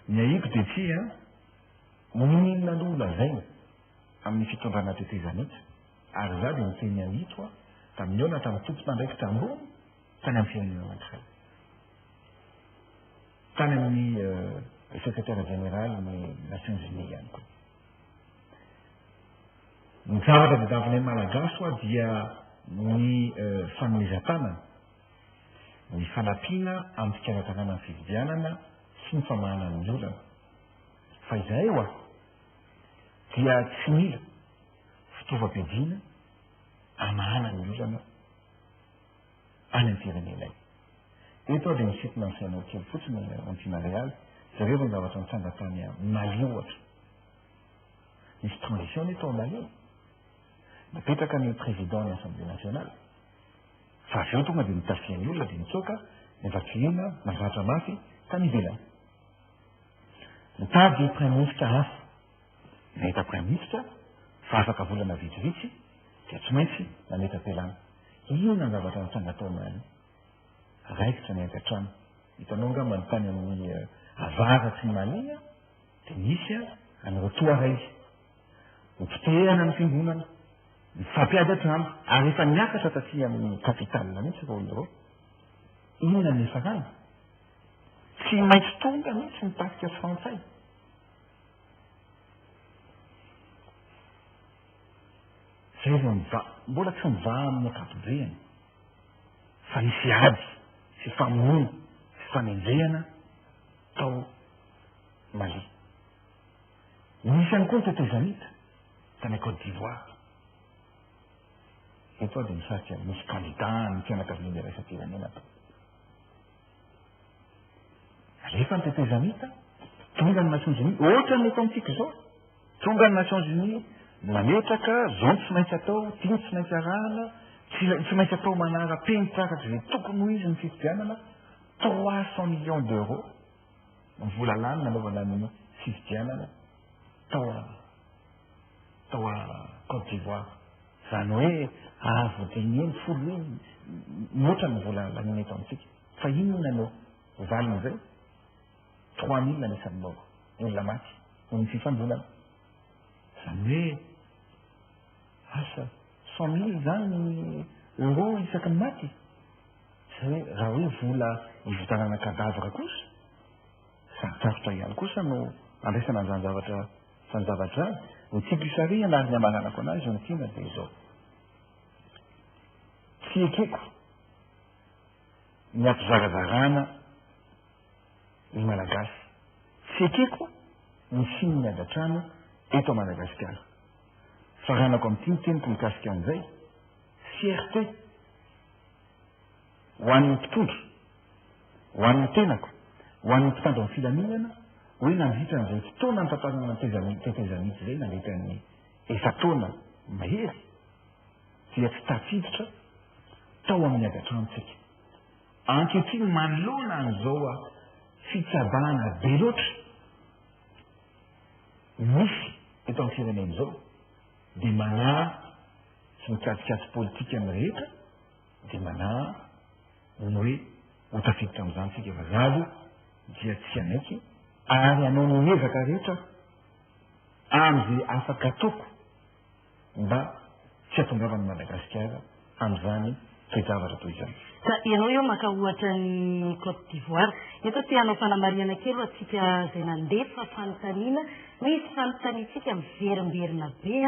ny aiko dia tsy ninona aloha lazaina amin'ny fitondrana tetezana ito ary za dia miteny anito tamin'ny eo na tamin'ny tompon'andraikitra ambony tany amin'ny firenena anankiray tany amin'ny secrétaire général ny Nations Unies ihany koa. Ny zavatra tadiavinay malagasy dia ny fanomezan-tanana ny fanampiana amin'ny fikarakarana ny fifidianana sy ny famahana ny olana fa izay dia tsy mila fitaovam-piadiana amahana ny olana any amin'ny firenenay. Eto dia misitona ny sainao kely fotsiny antinarialy zareo ny zavatra nitsanga tany Mali ohatra misy transition eto ao Mali napetraka ny président ny assemblée nationale fa avy eo tonga dia nitafiany olona dia nitsoaka nivakirina navatra mafy tany ivelany nitady prime ministre hafa nahita prime ministre fa afaka volana vitsivitsy dia tsy maintsy nametra-pelana ino ny zavatra nitsanga tao Mali raikitra ny ankatrano hitanao nga manontany amin'ny avaratsy ny Mali dia misy an'ireo Touareg mipitehana ny fimbonana mifampiady atrano ary efa niakatra taty amin'ny kapitalina mihitsy reo ireo inona ny efa rany tsy maintsy tonga mihitsy mitasika frantsay zay vao miva mbola tsy miva amin'ny akapobeany fa nisy ady sy famono sy fanenjehana tao Mali. Nisy ihany koa ny tetezanita tany Côte d'Ivoire. Eto dia misarika misy candidat ny fianakaviana iraisam-pirenena tao. Rehefa ny tetezanita tonga ny Nations Unies ohatra ny eto amintsika izao tonga ny Nations Unies mametraka zao tsy maintsy atao tiny tsy maintsy arahana tsy maintsy atao manara-penitra zay tokony ho izy ny fifidianana 300 millions d'euros ny vola lany nanaovana ny fifidianana tao a Côte d'Ivoire zany hoe voategneny folo hoe moatra ny vola laniny eto amintsika fa inona no valin'izay 3000 anisan'ny moro olona maty ny fifandolana zany hoe asa 100,000 zany euro isaky ny maty zay hoe raha hoe vola ivotanana kadavra kosa sarotsarotra ihany kosa no andraisana an'izany zavatra ny tsipisary anariny amaranako anazy io nytiana dia izao tsy ekeko ny ampizarazarana ny malagasy tsy ekeko ny siny adatrano eto Madagasikara fa ranako amin'ity nyteniko mikasika an'izay fierté ho an'ny mpitondro ho an'ny tenako ho an'ny mpitandro amin'ny filaminana hoe nandritra n'izay fotoana ny tantarana tetezanity izay nandritra ny efataona mahery dia tsy tafiditra tao amin'ny adatranontsika ankehitriny manoloana an'izao fitsabana be loatra misy eto amin'ny firenena izao dia manà sy mikatsikatsy politika amin'ny rehetra dia manà ny hoe ho tafiditra amin'izany sika fa zalo dia tsy anaiky ary anao ny miezaka rehetra amin'izay afaka ataoko mba tsy hatongavan'ny Madagasikara amin'izany toejavatra toy izany. Ianao eo maka ohatra ny Côte d'Ivoire eto tianao fanamariana kely atsika zay nandefa fanontaniana misy fanontaniantsika miverimberina be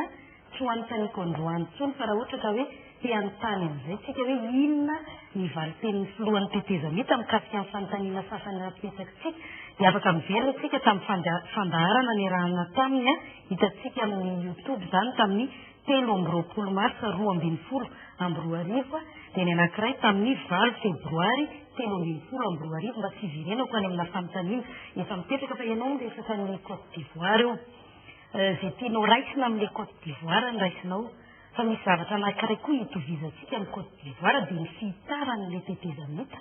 tsy ho anontaniako androany tsony fa raha ohatra ka hoe te anontany amin'izay tsika hoe inona ny valiten'ny filohan'ny tetezamita mikasika amin'ny fanontaniana sasany rapetsakitsika dia afaka miverina tsika tamin'ny fandaharana ny rahana taminy hitatsika amin'ny YouTube zany tamin'ny 13 mars 2020 amby 2000 dia ny anankiray tamin'ny 9 febroary 2020 amby 2000 mba tsy iverenako any amina fanontaniana efa mipetraka fa ianao miresaka ny Côte d'Ivoire eo zay tianao raisina amin'ilay Côte d'Ivoire ny raisinao fa misy zavatra anankiray koa hitovizantsika amin'ny Côte d'Ivoire dia ny fihitaran'ilay tetezamita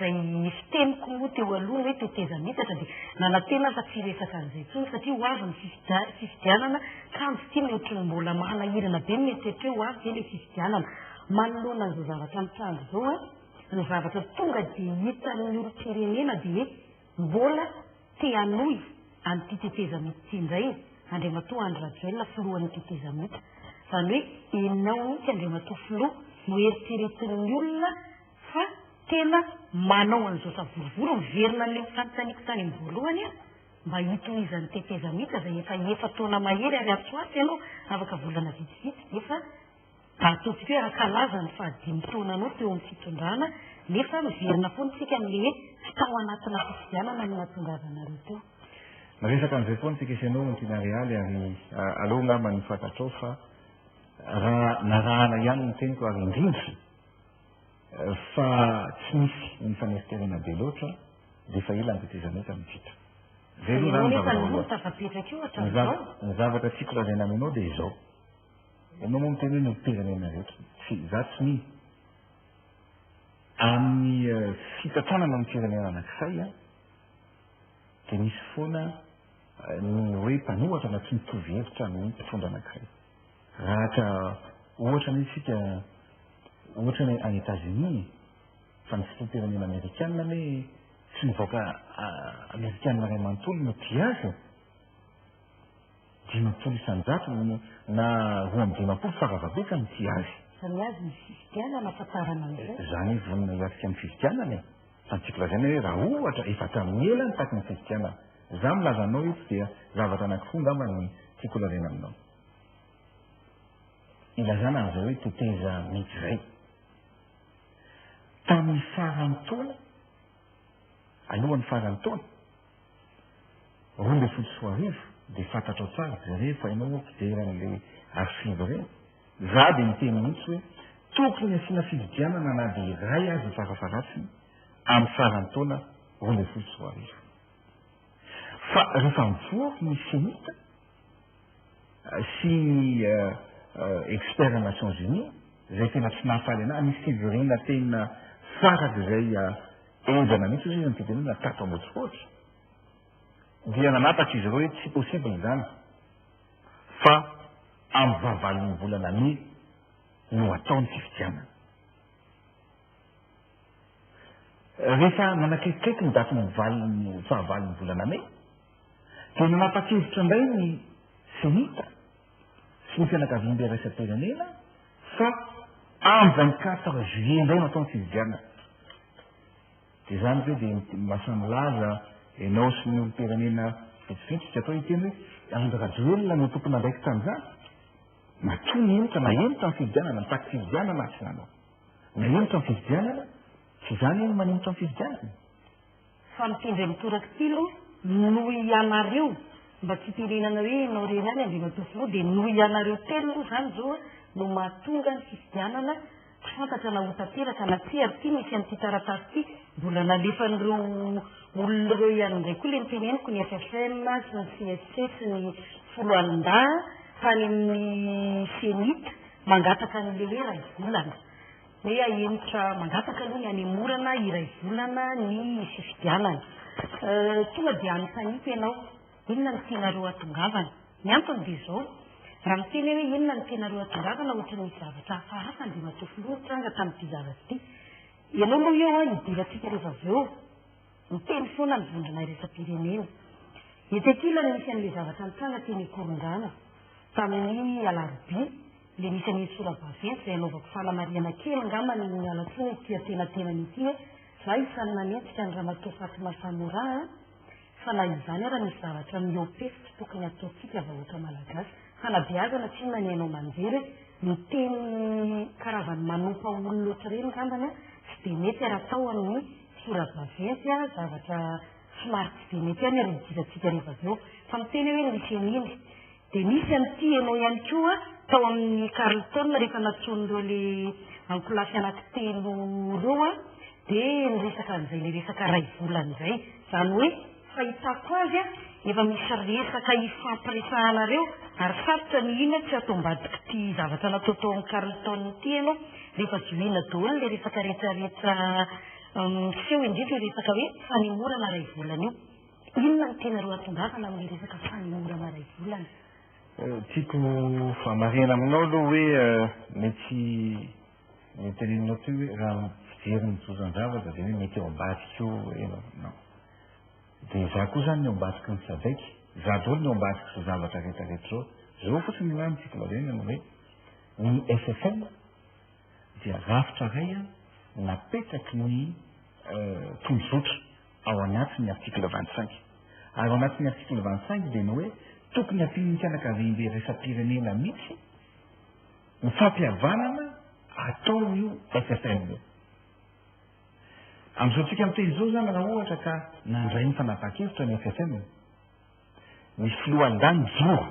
zay fiteniko moa teo aloha hoe tetezamita dia nanantena fa tsy resaka an'izay tsony satria ho avy ny fifidianana ka amin'ity ny ohatry ny mbola manahirana be mieritreritra ho avy ilay fifidianana manoloana an'izao zavatra mitrandro zao ny zavatra tonga dia hitan'ny olom-pirenena dia mbola te hanohy an'ity tetezamita ity indray Andriamatoa Andry Rajoelina filohan'ny tetezamita zany hoe enao mihitsy Andriamatoa filoha no eritreretin'ny olona fa tena manao an'izao savorivory miverina an'ilay fanontaniako tany amin'ny voalohany mba hitohizan'ny tetezamita zay efa taona mahery ary atsoaty ianao afaka volana vitsivitsy nefa ataontsika hoe arakalaza ny fahadimy taonanao teo amin'ny fitondrana nefa miverina foana tsika amin'ilay hoe tao anatina fifidianana amin'ny natongazanareo teo. Naresaka an'izay foana tsika isanao ny tiana realy ary aloha ngamba ny fantatrao fa raha narahana ihany ny teniko ary indrindra fa tsy misy ny faneriterena be loatra dia fa ela ny tetezamita mivita. Zay ny zavatra tiako lazaina aminao dia izao. Ianao moa miteny hoe ny firenena rehetra tsy za tsy ny amin'ny fitatranana ny firenena anankiray dia misy foana ny hoe mpanohatra na tsy mitovy hevitra amin'ny mpitondra anankiray. Raha ka ohatra ny isika ohatra ny any États-Unis fa ny filoham-pirenena Amerikanina hoe tsy nivoaka Amerikanina ray manontolo no tia azy dimapolo isanjato na roa amby dimapolo faravabe ka mity azy zany azy ny fifidianana afatarana an'izay zany vonina iafika amin'ny fifidianana e fa ny tsika lazana hoe raha ohatra efa tamin'ny elany taky ny fifidianana za milazanao ito dia zavatra anakiroa ngamba ny tiako lavena aminao ilazana an'izay hoe teteza mety zay tamin'ny farany taona alohan'ny farany taona roa mbe folo sy roa arivo dia fantatrao tsara rehefa ianao mpijeran'le archive reny za dia miteny mihitsy hoe tokony asiana fividianana na dia iray azy farafaratsiny amin'ny farany taona roa mbe folo sy roa arivo fa rehefa mivory ny senita sy expert na Nations Unies zay tena tsy nahafaly ana misy fivorina tena faraka zay enjana mihitsy izy ny fidenena tato ambotsikoatra dia nanapatra izy ireo hoe tsy possible zany fa amin'ny vahavalon'ny volana may no ataony fifidianana rehefa nanakaikikaiky ny daty ny fahavalon'ny volana may dia nanapa-kevitra indray ny senita sy ny fianakaviam-be raisam-pirenena fa amin'ny 24 juillet indray no ataony fifidianana dia zany hoe dia masamilaza ianao sy ny olom-pirenena vitsivitsy tsy atao hiteny hoe andrajoelona no tompona andraiky tamin'izany matoa ny enitra na enitra amin'ny fifidianana mitaky fifidianana tsy nanao na enitra amin'ny fifidianana tsy zany eny manemitra amin'ny fifidianana fa mitendry mitoraka tilo noho ianareo mba tsy tenenana hoe nao reny any andrimatofo dia noho ianareo telo zany zao no mahatonga ny fifidianana fantatra na hotanteraka na tsy ary ty misy an'ity taratasy ty mbola nalefan'ireo olona reo ihany indray koa le niteneniko ny FFM sy ny CSC sy ny foloalinda tany amin'ny senita mangataka an'le hoe ray volana hoe aenitra mangataka aloha ny anemorana iray volana ny fifidianana tonga dia anontaniako ianao inona ny tianareo atongavana ny antony dia zao raha miteny hoe inona ny tianareo atongavana ohatra ny zavatra hafahafa andrimatofoloatra anga tamin'ity zavatra ity ianao aloha eo idirantsika rehefa avy eo miteny foana ny vondrona resam-pirenena etetila misy an'le zavatra nitranga teny korongana tamin'ny alarobia le misy an'iny sora-baventy zay anaovako fanamariana kely ngamba ny alatsiny tiatenatenany ity hoe za isan'ny nanentsika ny ramatoa Fatima Samora fa na izany ara misy zavatra miopefitra tokony ataotsika vahoaka malagasy fanabeazana tsy inona ny ainao manjery miteny karazany manompa olona ohatrareny ngambany tsy dia mety ara tao amin'ny sora-baventy zavatra somary tsy dia mety any ary idirantsika rehefa avy eo fa miteny hoe misy an'iny dia misy an'ity ianao ihany koa tao amin'ny Carlton rehefa natsoan'ireo le ankolasy anankitelo reo dia niresaka an'izay le resaka ray volana izay zany hoe fahitako azy efa misy resaka ifampiresahanareo ary sarotra ny ina tsy atao mbadika ty zavatra nataotao amin'ny Carlton ity ianao rehefa joina daholo le resaka rehetrarehetra seho indrindra resaka hoe fanemorana ray volana io inona ny tenareo atongavana amin'ny resaka fanemorana ray volana tiako famarena aminao aloha hoe mety teneninao ty hoe raha fijery ny jozan-javatra dia hoe mety eo ambadika io enao non dia za koa zany ny eo ambadiky ny sadaiky za daholo ny eo ambadiky sy zavatra rehetrarehetra zao zao fotsiny ilany tiako larenana hoe ny FFM dia rafitra ray napetraky ny tonjotra ao anatin'ny article 25 ary ao anatin'ny article 25 dia no hoe tokony atin'ny fianakaviam-be resam-pirenena mihitsy ny fampihavanana ataon'io FFM io amin'izao tsika miteny zao zany raha ohatra ka nandray ny fanapahan-kevitra ny FFM ny filohan-dany joro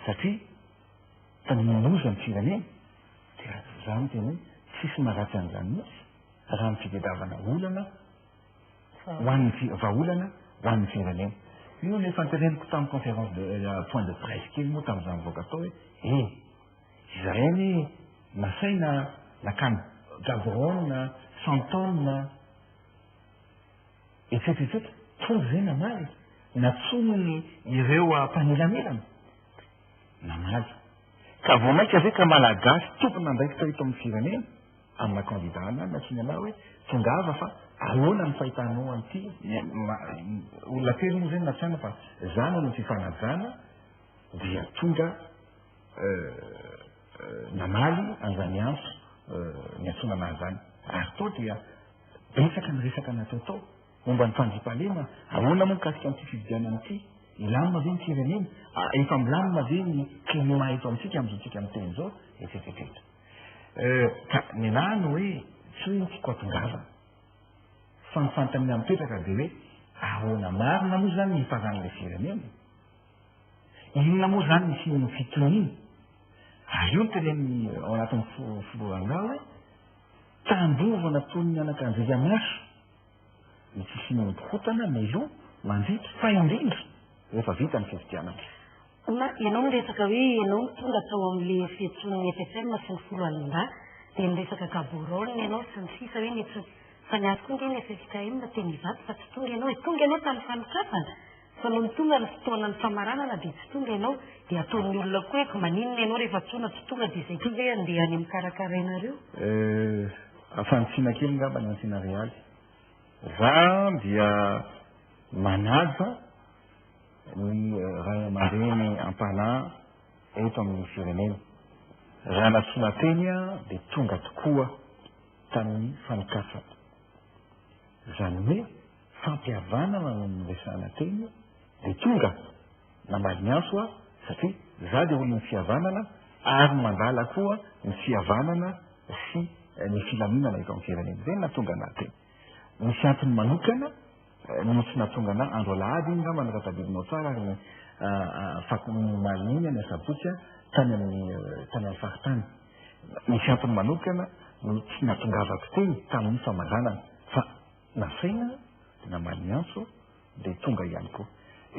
satria tanimonoza ny firenena dia za miteny hoe tsisy maratsy an'izany mihitsy raha ny fitadiavana olana hoan'ny vaolana hoan'ny firenena io le fantereniko tamin'ny conférence de point de presse kely moa tamin'izany voaka tao hoe izareny nasaina nakany Gaborone Santone etc tonga zay namaly natsony ireo mpanilamelana namaly ka vao maika zay ka malagasy tompona andraiky tao eto amin'ny firenena amina kandidana natsiny anao hoe tongava fa ahoana ny fahitanao an'ity olona telo moa zany natsiana fa zany no fifanajana dia tonga namaly an'izany antso ny antsona anazy zany ary to dia betsaka ny resaka natao tao momba ny fandriam-pahalema ahoana moa mikasika amin'ity fividianana ity ilamina ve ny firenena efa milamina ve ny climat eto amintsika amin'izao tsika amin'ny teny zao etsetsetera ka ny anahany hoe tsy hoe tiako atongavana fa ny fanontaniana mipetraka dia hoe ahoana marina moa zany ny faran'ilay firenena inona moa zany ny sy ny fitonina ary io ny teneny ao anatin'ny filohanao hoe tandovana toy ny anakanjika maso ny tsisy mimpokotana meloa manjitra fa indrindra rehefa vita ny fividianana ianao miresaka hoe ianao tonga tao amin'le fiantson'ny FFM sy ny folo alinda dia miresaka kaborolina ianao sy ny sisa hoe ny fa ny azy koa nge ny FFKM teny hivaty fa tsy tonga ianao tonga ianao tamin'ny fanokafana fa no mitonga ny fotoanany famaranana dia tsy tonga ianao dia ataon'ny olona koa eko maninona ianao rehefa tsona tsy tonga dia izay tonga hoe andeha any amin'ny karakarainareo afantsiana kely ngamba ny antsiana realy za dia manaja ny ray aman-dreny ampanahy eto amin'ny firenena raha natsoina teny a dia tonga tokoa tamin'ny fanokafana zany hoe fampihavanana no miresahana teny dia tonga namaly ny anso a satria za dia olona ny fihavanana ary mandala koa ny fihavanana sy ny filaminana eto amin'ny firenena zay natonga anahy teny misy antony manokana no tsy natonga ana andro alahady iny ngamba ny ratabidinao tsara ary ny fakomaliny ny asabotsy a tany amin'ny faritany misy antony manokana no tsy natongavako teny tamin'ny famaranana fa nasaina dia namaly ny antso dia tonga ihany koa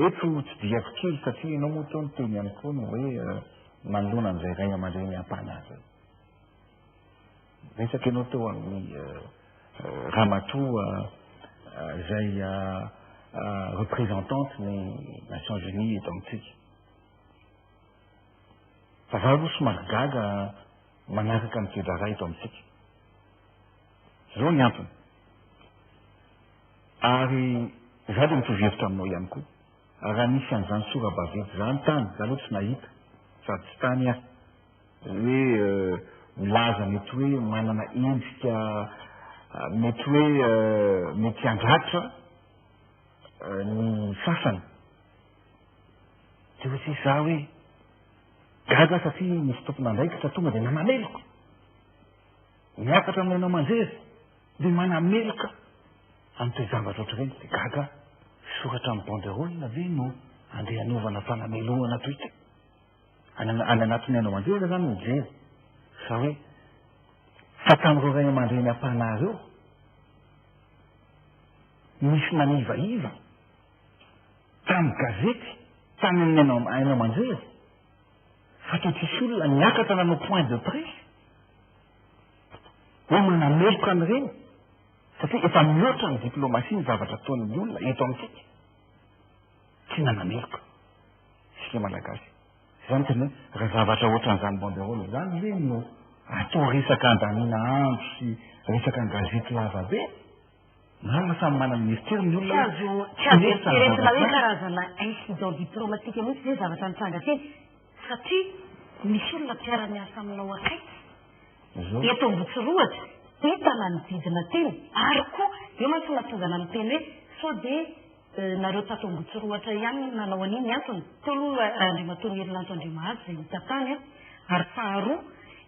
eto tsy diako kely satria ianao moa tao ny teny ihany koa no hoe manoloana an'izay ray aman-dreny ampanahy zay resaka ianao teo amin'ny ramatoa izay représentante ny Nations Unies eto amintsika fa za aloha somary gaga manaraka ny toedraray eto amintsika zao ny antony ary za dia mitovy hevitra aminao ihany koa raha nisy an'izany sora-baventy zany tany za aloha tsy nahita sady tsy tany ahy hoe milaza mety hoe manana endrika mety hoe mety andratra ny sasany dia hoe za hoe gaga satria misy tomponandraikitra tonga dia nanameloko miakatra amin'nyanao manjery dia manameloka amin'itoy zavatra oatra ireny dia gaga soratra amin'ny banderole ve no andeha anaovana fanamelohana toy ty any anatin'ny ainao manjery zany mijery sa hoe fa tamin'ireo ray aman-dreny ampanahy reo misy nanivaiva tamin'ny gazety tany amin'ny ainao manjery fa to tsisy olona niakatra nanao point de presse hoe manameloka an'ireny satria efa mihoatra ny diplomatie ny zavatra ataon'ny olona eto amintsika tsy nanameloka sika malagasy zany tena raha zavatra ohatran'izany banderole zany hoe no atao resaka andaniana andro sy resaka ny gazety lava be marina samy manana ministera ny olona tsy azo eretina hoe karazana incident diplomatique mihitsy zay zavatra nitsanga teny satria misy olona mpiara-miasa aminao akaiky eto Ambotsiroatra hitana ny didina teny ary koa eo mantsy nahatongana amin'ny teny hoe sao dia nareo tato Ambotsiroatra ihany nanao an'iny antony teo aloha andriamatoan'Herinandro Andriamahazo zay hita tany a ary faharoa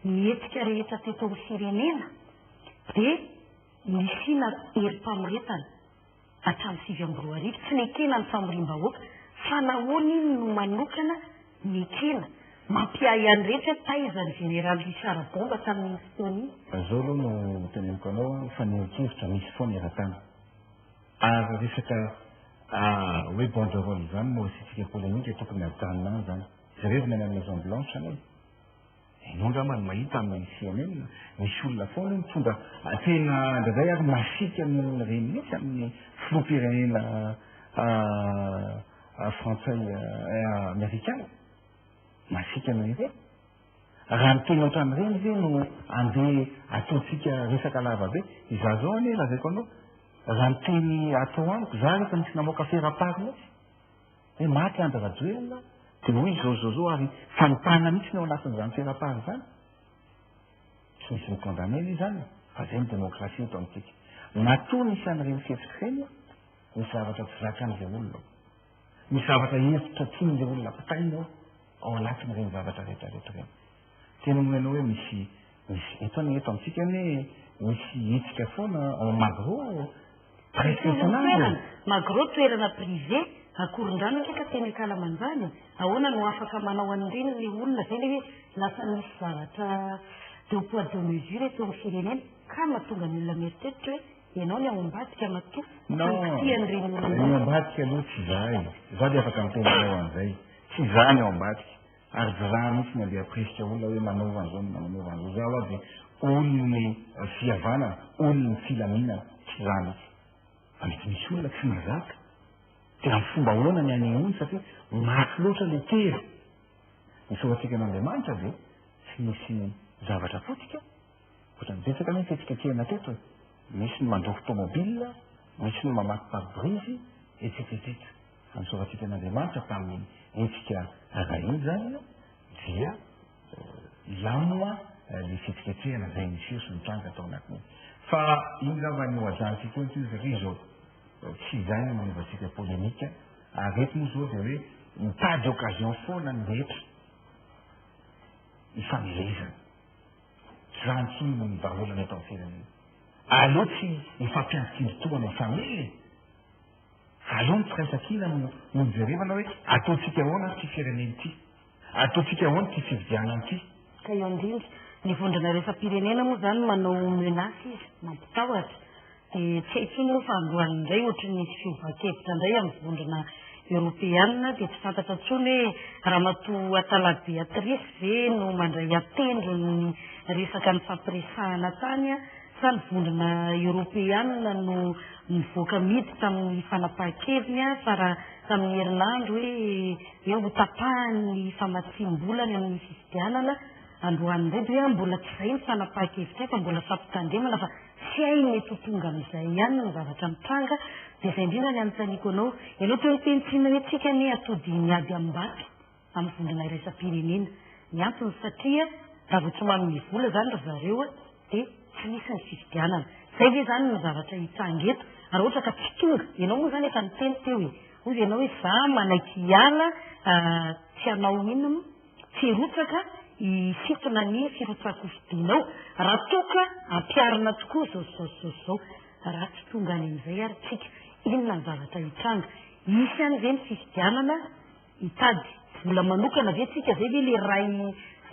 ny etika rehetra teto amin'ny firenena dia nisina herim-pamoretana hatramin'ny 2020 tsy nekena ny famoriam-bahoaka fa nahoana iny no manokana nekena mampiahy any rehetra taizany général Richard Bomba tamin'ny fotoana iny zao aloha no teneniko anao fa ninkevitra misy foana eran-tany ary resaka hoe banderole zany no resitsika polémique tokony atanina zany zareo nany amin'ny Maison Blanche any ianao ngamba ny mahita amin'ny CNN misy olona foana mitondra tena ndrazay ary masika ny reny mihitsy amin'ny filoham-pirenena frantsay américain masika ny reny raha ny tena ohatran'ireny ve no andeha ataontsika resaka lava be iza zao anie lazako anao raha ny teny atao amiko za rehefa misy namoaka fera-pary mihitsy hoe maty Andry Rajoelina dia hoy zao ary fanotana mihitsy ny ao anatin'izany fiarapahany zany tsy misy mikondamena izy zany fa zay ny demokrasia eto amintsika natoa nisy an'ireny fihetsikreny misy zavatra tsy zakan'izay olona misy zavatra hevitra tian'izay olona pitaina ao anatin'ireny zavatra rehetrarehetra reny tena hoenao hoe misy eto amintsika hoe misy hetsika foana ao magro magro toerana privé akoron-drano ndraika tena kalamanjany ahoana no afaka manao an'ireny ny olona zay le hoe lasa misy zavatra deux poids deux mesures eto amin'ny firenena ka mahatonga ny olona mieritreritra hoe ianao ny ao ambadika matoa tian'ireny olona ny ambadika aloha tsy zahay za dia afaka mitenanao an'izay tsy zany ao ambadika ary za mihitsy ny andeha presika olona hoe manova an'izao manova an'izao zaho a dia olony fihavanana olony filaminana tsy za mihitsy fa mety misy olona tsy mazaka tena fomba ahoana ny anehoany satria maty loatra le tery ny soatsika n'Andriamanitra ve tsy misy zavatra fotsika ohatrany betsaka ny fihetsika-kena teto misy ny mandrofo tomobila misy ny mamaky pare-brise etsetseteta fa ny soatsika n'Andriamanitra tamin'ny etsika arahiny zany dia lamina ny fihetsika-kena zay misy io sy mitranga atao anatiny fa iny zava ny oajantsika io ty satria zao tsy zay ny manovatsika polemika ary reto moa zao dia hoe mitady occasion foana ny rehetra ifamelezana tsy raha ntsony no mivaholana eto amin'ny firenena aleo tsy ifampiankindotoana family aleo mitsiraisakina no mijerevana hoe ataotsika ahoana ty fireneny ity ataotsika ahoana ty fividianana ity ka eo indrindra ny vondrona resam-pirenena moa zany manao menasy izy mampitahotra dia tsy haitsiny moa fa androan'indray ohatra ny fiovan-kevitra indray amin'ny vondrona européanina dia tsy fantatra tsony hoe raha matoa atalabeatrice ve no mandray atendro ny resaka ny fampiresahana tany a sa ny vondrona européanina no mivoaka midy tamin'ny fanapahan-keviny a fa raha tamin'ny herinandro hoe ho tapahany famatsim-bolany amin'ny fifidianana androan'indray dia mbola tsy zay ny fanapahan-kevitra fa mbola fampitandremana fa tsy hay mety ho tonga amin'izay ihany ny zavatra mitranga dia izay indrindra ny anontaniako anao ianao teo tentsina hoe tsika ny atody miady am-bato amin'ny vondrona iresa-pirenena ny antony satria raha vao tsy manome vola zany ry zareo a dia tsy misy ny fifidianana zay ve zany ny zavatra hitranga eto ary ohatra ka tsy tonga ianao moa zany efa niteny teo ozy ianao hoe za manaiky hiala tsy hanao inona tsy rotsaka hisitona ny firotsako fidinao raha toka ampiarina tokoa zao raha tsy tonga any amin'izay ary tsika inona ny zavatra hitranga isy an'izay ny fifidianana hitady vola manokana ve tsika zay ve le ray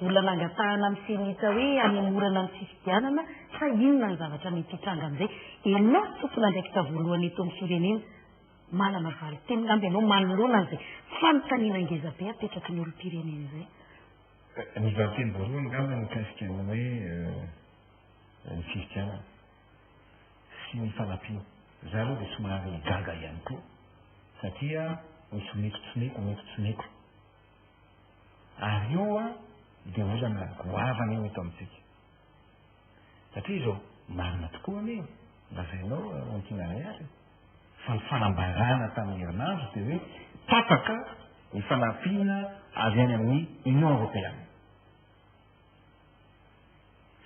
vola nangatahana amin'ny senita hoe anemorana ny fifidianana fa inona ny zavatra mety hitranga amin'izay ianao tompona ndraikita voalohany eto amin'ny firenena manana valo teny ngamby ianao manoloana an'izay fanontaniana ngeza be apetraky ny olo-pirenena zay ny variteny voalohany ngamba mikasika ny hoe ny fifidianana sy ny fanampiana za aloha dia somary gaga ihany koa satria misy meko ary io a dia olana goavana io eto amintsika satria zao marina tokoa ane lazainao antinanay ary fa ny fanambarana tamin'ny herinandro dia hoe tapaka ny fanampiana avy any amin'ny union européenne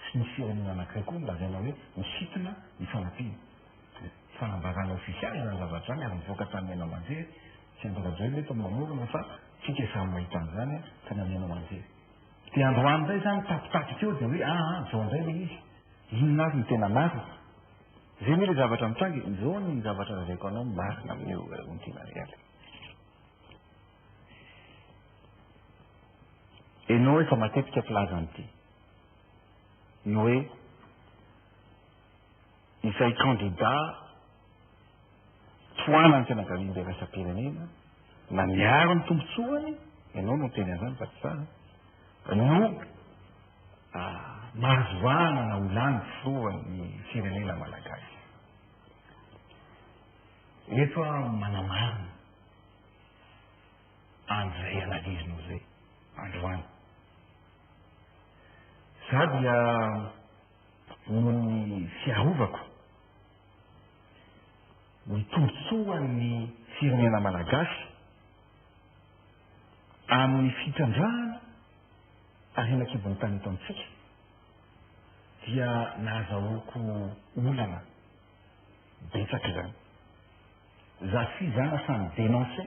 sy ny firenena anankiray koa lazainao hoe misitona ny fanampiana fanambarana ofisialy zany zavatra zany ary mivoaka tamin'ny anao manjery tsy andorajeo mety mamorona fa tsika samy mahita an'izany tany amin'ianao manjery dia androan'izay zany tapitapika eo dia hoe zao indray le izy inona azy ny tena marina zay moa le zavatra mitrangy zao ny zavatra lazaiko anao marina amin'io ontinarialy ianao efa matetika plaza an'ity ny hoe isay candidat toana ny fianakaviany be rasa-pirenena na miaro ny tombotsoany ianao no teny an'izany fa tsy tsara no mahazoana na olany firovany firenena malagasy eto a manamarina an'izay analizinao zay androany za dia no ny fiarovako ny tombotsoan'ny firenena malagasy amin'ny fitandrahana arenakibony tany eto amintsika dia nahazahoako olana betsaka izany za sy zana samy dénoncé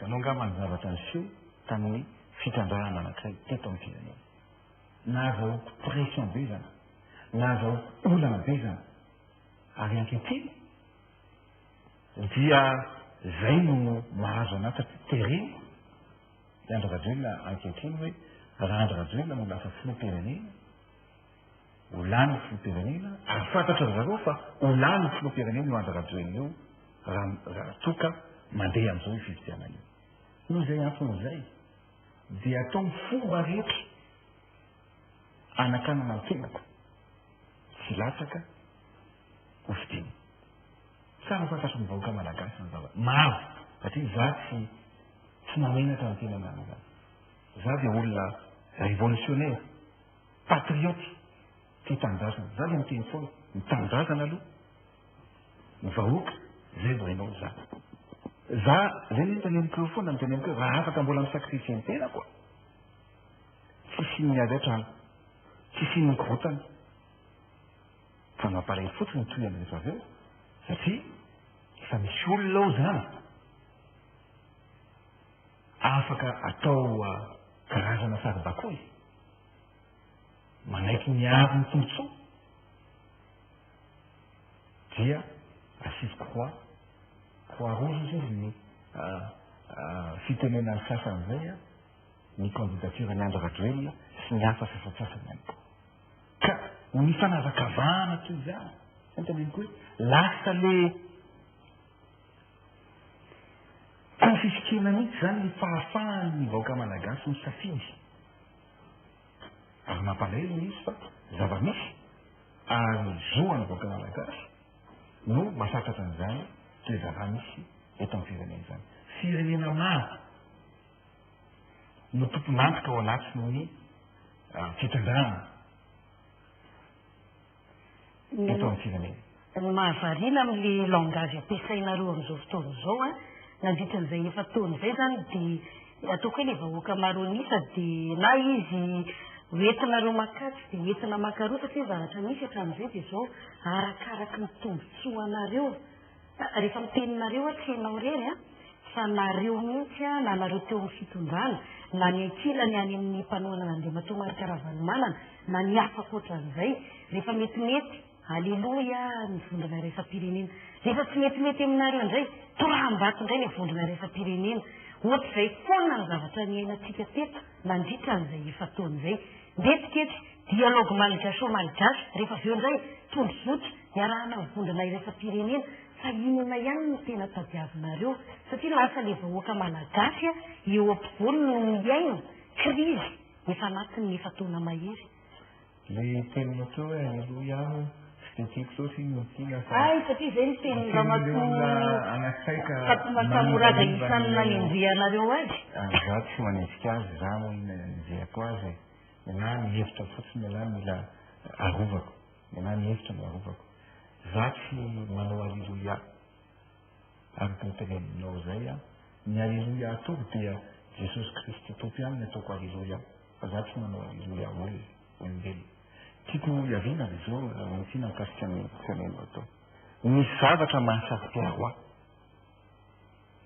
tanao angamba ny zavatra niseho tamin'ny fitandrahana anankiray teto amin'ny firenena nahazahoako pression be zana nahazahoako olana be zana ary ankehitriny dia zay no mahazo anata tereny Andry Rajoelina ankehitriny hoe raha Andry Rajoelina no lasa filoham-pirenena ho lany ny filoham-pirenena ary fantatra ry zareo fa ho lany ny filoham-pirenena io Andry Rajoelina io raha toka mandeha amin'izao io fifidiana io noho izay anton'izay dia atao ny fomba rehetra anakanana ny tenako tsy latsaka ho fidiny tsara fantatry ny vahoaka malagasy ny zavatra maro satria za tsy namenatra ny tena nana zany za dia olona révolutionnaire patriote tia tanindrazana za dia miteny foana ny tanindrazana aloha ny vahoaka zay vo hainao za zay ny teneniko eo foana miteneniko hoe raha afaka mbola misakrifie ny tena koa tsy siny ady atrano tsy siny mikorotana fa mamparay fotsiny toy any rehefa avy eo satria efa misy olona ao zany afaka atao karazana saribakoy manaiky miaro ny tombotsoa dia asisy croix rouge izy ny fitenenany sasany zay ny candidature ny Andry Rajoelina sy ny hafa sasasasany any ka ny fanazakavahana toy zany teneniko hoe lasa le konfiskena mihitsy zany ny fahafahany vahoaka malagasy misafidy ary mampalahelo izy fa zava-misy ary zoany vahoaka malagasy no masakatra an'izany toe zava-misy eto amin'ny firenena zany firenena maro no tomponantoka ao anatiny ny fitandrahana eto amin'ny firenena ny mahavarina amin'le langage ampiasainareo amin'izao fotoana izao nandritra n'izay efa taona izay zany dia ataoko hoe le vahoaka maronisa dia na izy hoentinareo makatsy dia hoentina makaroa satria zavatra misy hatramin'izay dia zao arakaraky ny tombotsoanareo rehefa miteninareo tsy hainao reny fa nareo mihitsy na nareo teo amin'ny fitondrana na ny ankilany any amin'ny mpanoana nandeha matao marikaravalmanana na ny hafa koatran'izay rehefa metimety aleloia ny vondrona rehefa-pirenena rehefa tsy metimety aminareo indray toram-bato indray le vondrona rehefa-pirenena ohatr'izay foana ny zavatra ny ainatsika teto nandritra n'izay efa taon'izay ndetiketry dialogue malgasy ao malgasy rehefa aveo indray tondrozotra iarahana ny vondrona rehefa-pirenena fa inona ihany no tena tadiavinareo satria lasa le vahoaka malagasy eo ampovoany no miaino krizy efa anatiny efa taona mahery le tenina teo hoe aleloia tiako loatra iny tiana ay satria zay ny teny anasaika fatimasamoraza isan'ny nanenjeanareo azy za tsy manenjika azy za moa nenjehako azy na mihevitra fotsiny ala mila arovako na mihevitra no arovako za tsy manao aleloia araka ny teneninao zay ny aleloia atoko dia jesosy kristy tompo ihany ny ataoko aleloia fa za tsy manao aleloia olombelona tiako iavina ry zao mitsina mikasika ny tenenao atao misy zavatra mahasaritiaro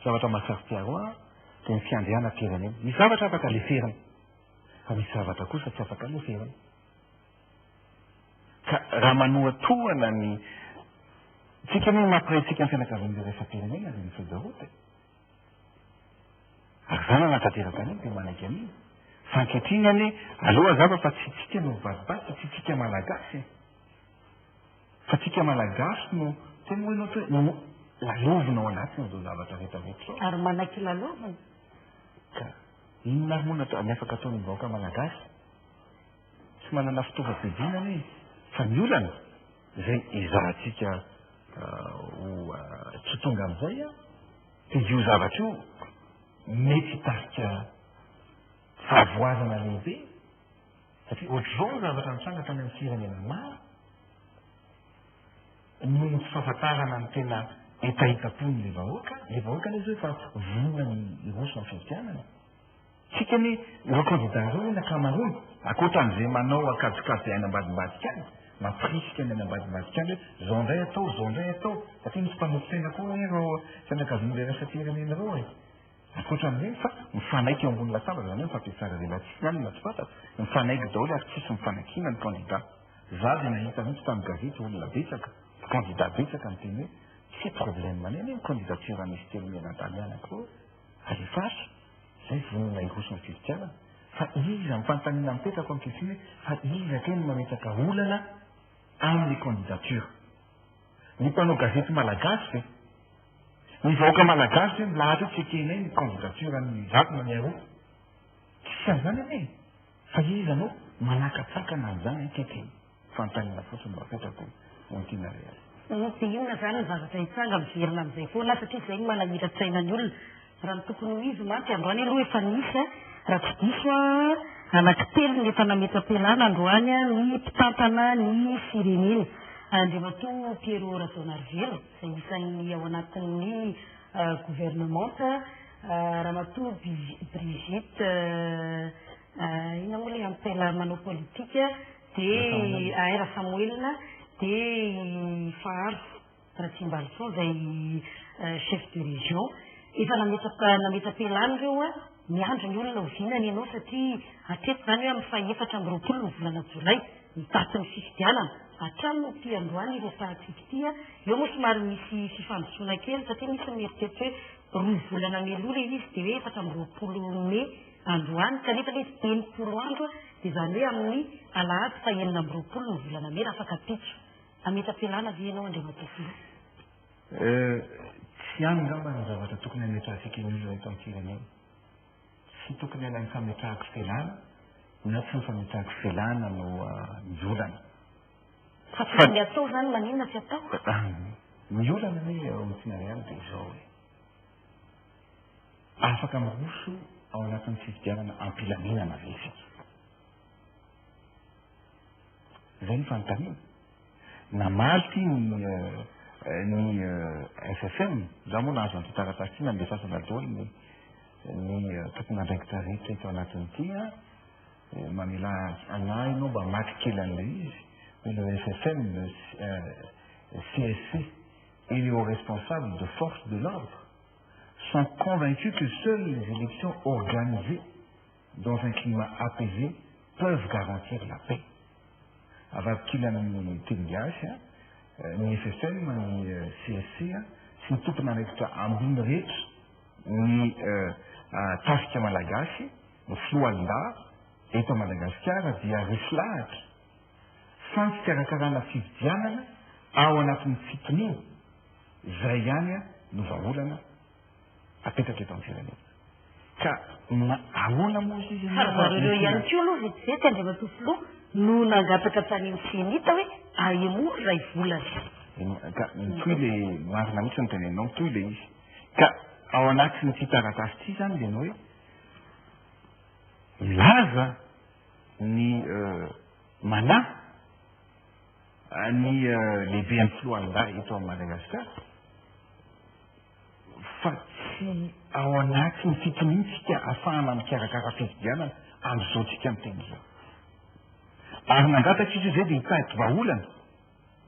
zavatra mahasaritiaro dia ny fiandriana firenena misy zavatra afaka leferina fa misy zavatra kosa tsy afaka leferina ka raha manoatohana ny tsika moa mampiray-tsika ny fianakavian'le rehefa-pirenena dia ny fedorote ary zany anatanteraka aniny dia manaiky an'iny fa ankehitriny any aloha zava fa tsy tsika no varobaty tsy tsika malagasy fa tsika malagasy no tena hoenao toe no lalovina ao anatiny zao zavatra rehetrarehetra ary manaiky lalovina ka inona ary moa ny afaka ataony vahoaka malagasy tsy manana fitaova-pidiana anie fa ny olana zay izahantsika ho tsy tonga amin'izay dia io zavatra io mety hitarika fahavoazana lehibe satria ohatr'izao ny zavatra nitranga tany amin'ny firenena maro noho ny tsy fahafantarana ny tena hetahitapony le vahoaka le zao fa vonany iroso ny fividianana tsika ny ireo candidat reo nakamarony akoatran'izay manao akajokajy aina ambadimbadika any maprisika ny aina ambadimbadika any hoe zao ndray atao satria misy mpanomposaina koa reo fianakavian'le rasapirenena reo e akoatran'izay fa mifanaiky eo ambony lataba zany hoe fampiasara relatsiny any na tsy fantatra mifanaiky daholo ary tsisy mifanakina ny candidat za de nahita mihitsy tamin'ny gazety olona betsaka candidat betsaka ny teny hoe tsy problème maneny ny candidature misy telo mianantany anakireo alefaso zay vonona iroso ny fividianana fa iza mifanontaniana mipetrako am'kesiny hoe fa iza keny mametraka olana amin'ny candidature ny mpanao gazety malagasy ny vahoaka malagasy milahatra hoe tsekenay ny candidature amin'ny zato na miaroa tsisy an'izany ane fa iza anao manakatsakana an'izany anketeny fanontaniana fotsiny mapetrako ontina reazy de inona zany ny zavatra hitsanga miverina amin'izay foana satria zay ny manahira-tsainany olona raha ny tokony ho izy mantsy androany aloha efa nisy a raha tsy diso a anankitelo ny efa nametra-pialana androany a ny mpitantana ny firenena andriamatoa Pierrot Razonarivelo izay isan'ny ao anatin'ny gouvernemente ramatoa Brigitte ina moa le ampela manao politika de Aira Samuelina de Faharo Ratsimbalson zay chef de région efa nametra-pialana reo a miandro ny olona ovinany ianao satria hatreto zany hoe amin'ny fahaefatra amby roapolo ny volana jolay mitaty ny fifidianana hatrano ty androany ireo tahatsiky ty a eo moa somary misy fifandosona kely satria misy mieritseritra hoe roy volana meloa le izy de hoe efatra amby roapolo me androany kanefa le izy enimpolo andro de zany hoe amin'ny alahady fahenina amby roapolo ny volana me raha afaka pitso ametra-pialana ve ianao andriamatoa tsy any ngamba ny zavatra tokony ametrahantsika ino eto am'firenena tsy tokony ala ny fametrahako fialana na tsy ny fametrahako fialana no miolana fa ny atao zany maninona tsy atao miolana hoe ao am'tinariany de zao hoe afaka miroso ao anatin'ny fividianana ampilaminana vesika zay ny fanontaniana namaly ty ny SFM za moa nahazo antytaratasy ty nandefasana daholo ny tompon'andraikitra rehetra eto anatiny ty a mamela ana ianao mba maky kely an'le izy hoe le SFM le CSC et les hauts responsables de force de l'ordre sont convaincus que seules les élections organisées dans un climat apaisé peuvent garantir la paix. Avadikila amin'ny teny gasy ny SSM ny CSC sy ny tompon'andraikitra ambony rehetra ny tafika malagasy ny filoalonda eto Madagasikara dia resy lahatra fa ny fikarakarana fividianana ao anatin'ny fitoniana zay ihany no vaholana apetraka eto amin'ny firenena ka ahoana moa izy zareo ihany koa aloha vetivety andriamatoa filoha no nangataka tany senita hoe aemo ray volana ka mitoy le marina mihitsy ny tenenao mitoy le izy ka ao anatin'ny ty taratasy ty zany le anao hoe milaza ny mana ny lehibe amin'ny filohan'nda eto amin'ny Madagasikara fa tsy ao anatin'ny fitoniantsika ahafahana mikarakara fividianana am'izao tsika miteny zao ary nangataka izy zay de hitahiko vaholana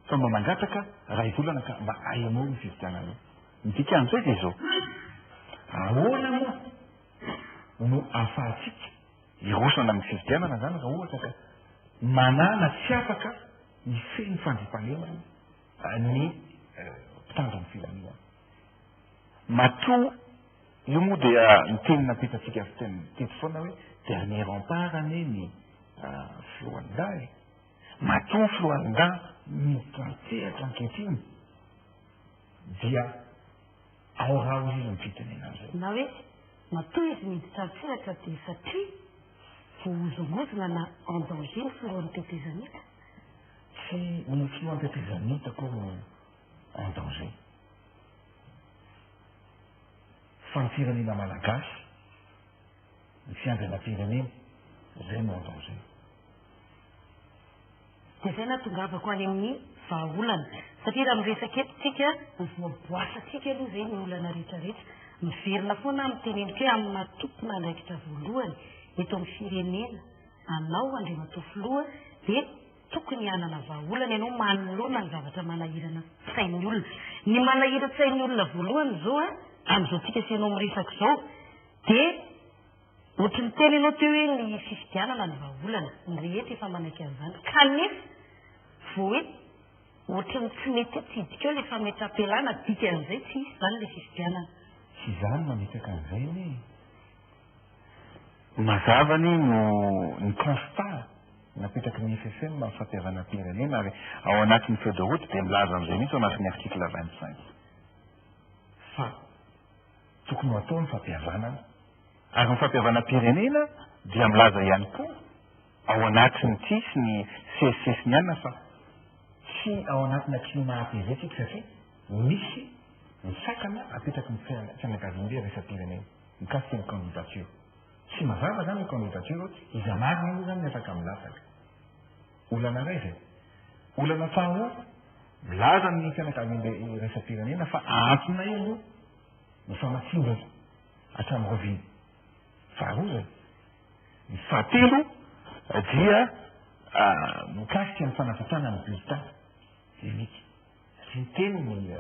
fa mba mangataka ray volana ka mba aemo ny fividianana midika an'izay de zao ahoana moa no ahafahatsika irosana amin'ny fividianana zany raha ohatra ka manana tsy afaka ifeny fandrimpanemana ny mpitandro ny filaminana matoa io moa dia miteny napetratsika teto foana hoe dernier rempart ane ny filohan'nda matoa filohan'nda mitantehatra ankehitriny dia ao raha izy mifitenena an'izay na hoe matoa izy miditrantsehatra de satria vozomozona na en danger ny filohan'ny tetezanita tsy ny filohan'ny tetezanita koa no en danger fa ny firenena malagasy ny fiandriana-pirenena zay no en danger de zay na tongavako any amin'ny vahaolana satria raha miresaka etontsika mivoaboasatsika aloha zay ny olana rehetrarehetra miverina foana miteneniko hoe amina tompona andraikitra voalohany eto amin'ny firenena anao andriamatoa filoha dia tokony hanana vahaolana ianao manoloana ny zavatra manahirana sain'ny olona ny manahira sain'ny olona voalohany zao a amin'izao tsika sianao miresaka izao dia ohatra ny tena ianao teo hoe ny fifidianana ny vahaolana ny rehetra efa manaiky an'izany kanefa vo hoe ohatra ny tsy mety tsidika eo le fametram-pialana dika an'izay tsy isy zany le fifidianana tsy izany mametaka an'izay ny mazavany no ny constat napetraky ny FFM amin'ny fampihavanam-pirenena ary ao anatin'ny feuille de route dia milaza amin'izay mihitsy ao anatin'ny article 25 fa tokony ho atao ny fampihavanana ary ny fampihavanam-pirenena dia milaza ihany koa ao anatiny tsisy ny CSS ny anina fa tsy ao anatina climat apaisetsika satria misy ny sakana apetraky ny fianakaviam-be resa-pirenena mikasika ny candidature tsy mazava zany ny candidature iza marina io zany miafaka milasaka olana ray zay olana faharoa milaza ny fianakaviam-be resa-pirenena fa antona io ny famatsiana hatramin'ny reviny faharoa zay ny fahatelo dia mikasika ny fanafatana ny bulletin unique satria ny teny ny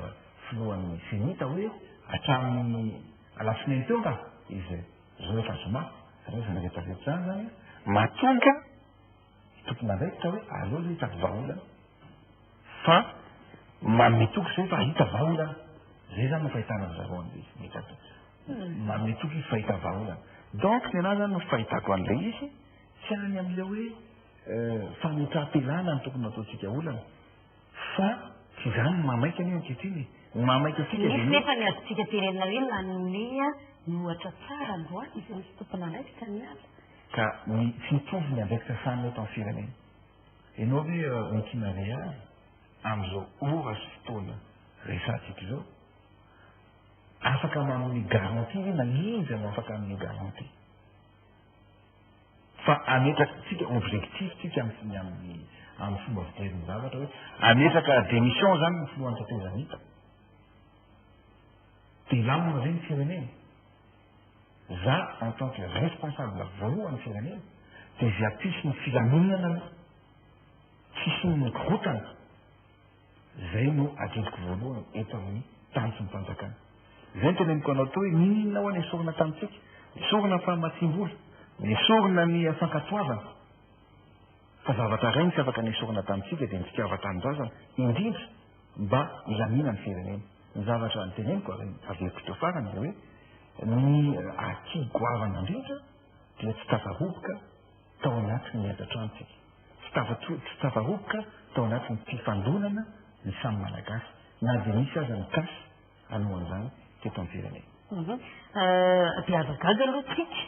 filohan'ny senita hoe hatramin'ny alasinainy teo ka izy zao efa zoma reo zany rehetrarehetra zany zany matonga tompona andraikitra hoe aleo zay hitako vahaolana fa mametoky zay fa hita vahaolana zay zany no fahitana zareo an'le metato mametoky izy fahita vahaolana donc ny anazy zany no fahitako an'ilay izy tsy any am'le hoe fametram-pialana ny tokony ataontsika olana fa tsy zany mamaika any ankehitriny ny mamaika atsika misy nefa ny azontsika tenenina hoe nanome ny ohatra tsara androany izy misy tompona andraikitra ny azy ka ny tsy mitovy ny andraikitra samy eto amin'ny firenena ianao hoe mitinare azy am'izao ora sy fotoana resantsika izao afaka manome garantie na iza no afaka amin'ny garantie fa ametraka tsika objectif tsika amin'ny fomba fitehin'ny zavatra hoe ametraka démission zany ny filohan'ny tatezanita dia lamina zay ny firenena za en tant que responsable voalohany firenena dia zay apisy ny filaminana tsisy ny mikorotana zay no akeliko voalohany eto amin'ny tany sy ny mpanjakana zay ny teneniko anao to hoe mininona ho any esorina tamitsika esorina fahamatsim-bola esorina ny fankatoavana fa zavatra ray ny tsy afaka ny esorina tamitsika dia ny fitiava-tanindrazana indrindra mba ilamina ny firenena ny zavatra nyteneniko aveko teo farany dia hoe ny aki goavana indrindra dia tsy tafaroboka tao anatin'ny adatrantsika tsy tafaroboka tao anatin'ny mpifandonana ny samy malagasy na dia misy aza ny kasy anoan'izany teto amin'ny firenena mpiavagaga aloha tsika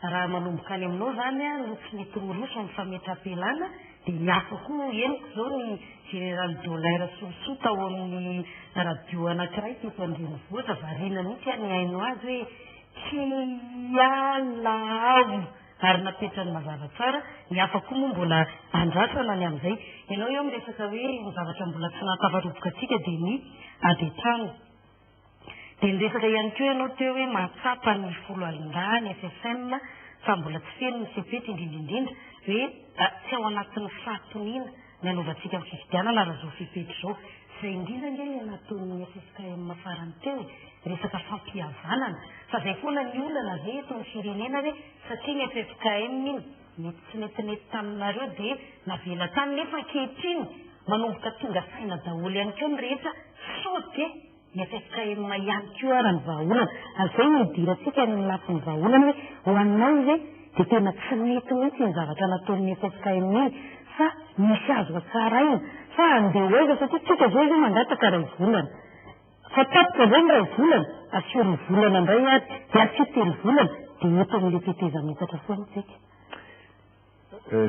raha manomboka any aminao zany a no tsy mety miroso ny fametram-pialana dia miafa koa eniko zao ny général Daulaire Soso tao amin'ny radio anankiray teto andrenivohitra variana mihitsy any haino azy hoe kiala avo ary napetrany mazava tsara miafa koa moa mbola andrasana ny amin'izay ianao eo miresaka hoe ny zavatra mbola tsy natafaroboka atsika dia ny adetrano dia niresaka ihany keo ianao teo hoe mahatsapa ny folo alindany FFM fa mbola tsy feno ny sepety indrindraindrindra hoe tsy ao anatin'ny fahatoniana ny anaovantsika amin'ny fifidianana raha zao fepety zao zay indrindra nge ny nataon'ny FFKM farany teo resaka fampihavanana fa zay foana ny olana ve eto ny firenena hoe satria ny FFKM iny mety tsy netinety taminareo dia navela tany nefa ankehitriny manomboka tonga saina daholo ihany keo ny rehetra sao dia ny FFKM ihany keo ary ny vahaolana azay nidirantsika ny lafin'ny vahaolana hoe ho aminao izy dia tena tsy mety mihitsy ny zavatra nataon'ny FFKM iny fa misy azo atsara iny fa andeha oeza satria tsika zay zay mangataka ray volana fa tapoka zay ny ray volana asio ny volana indray ary dia asio telo volana dia eto amin'le teteza-metatra foana tsika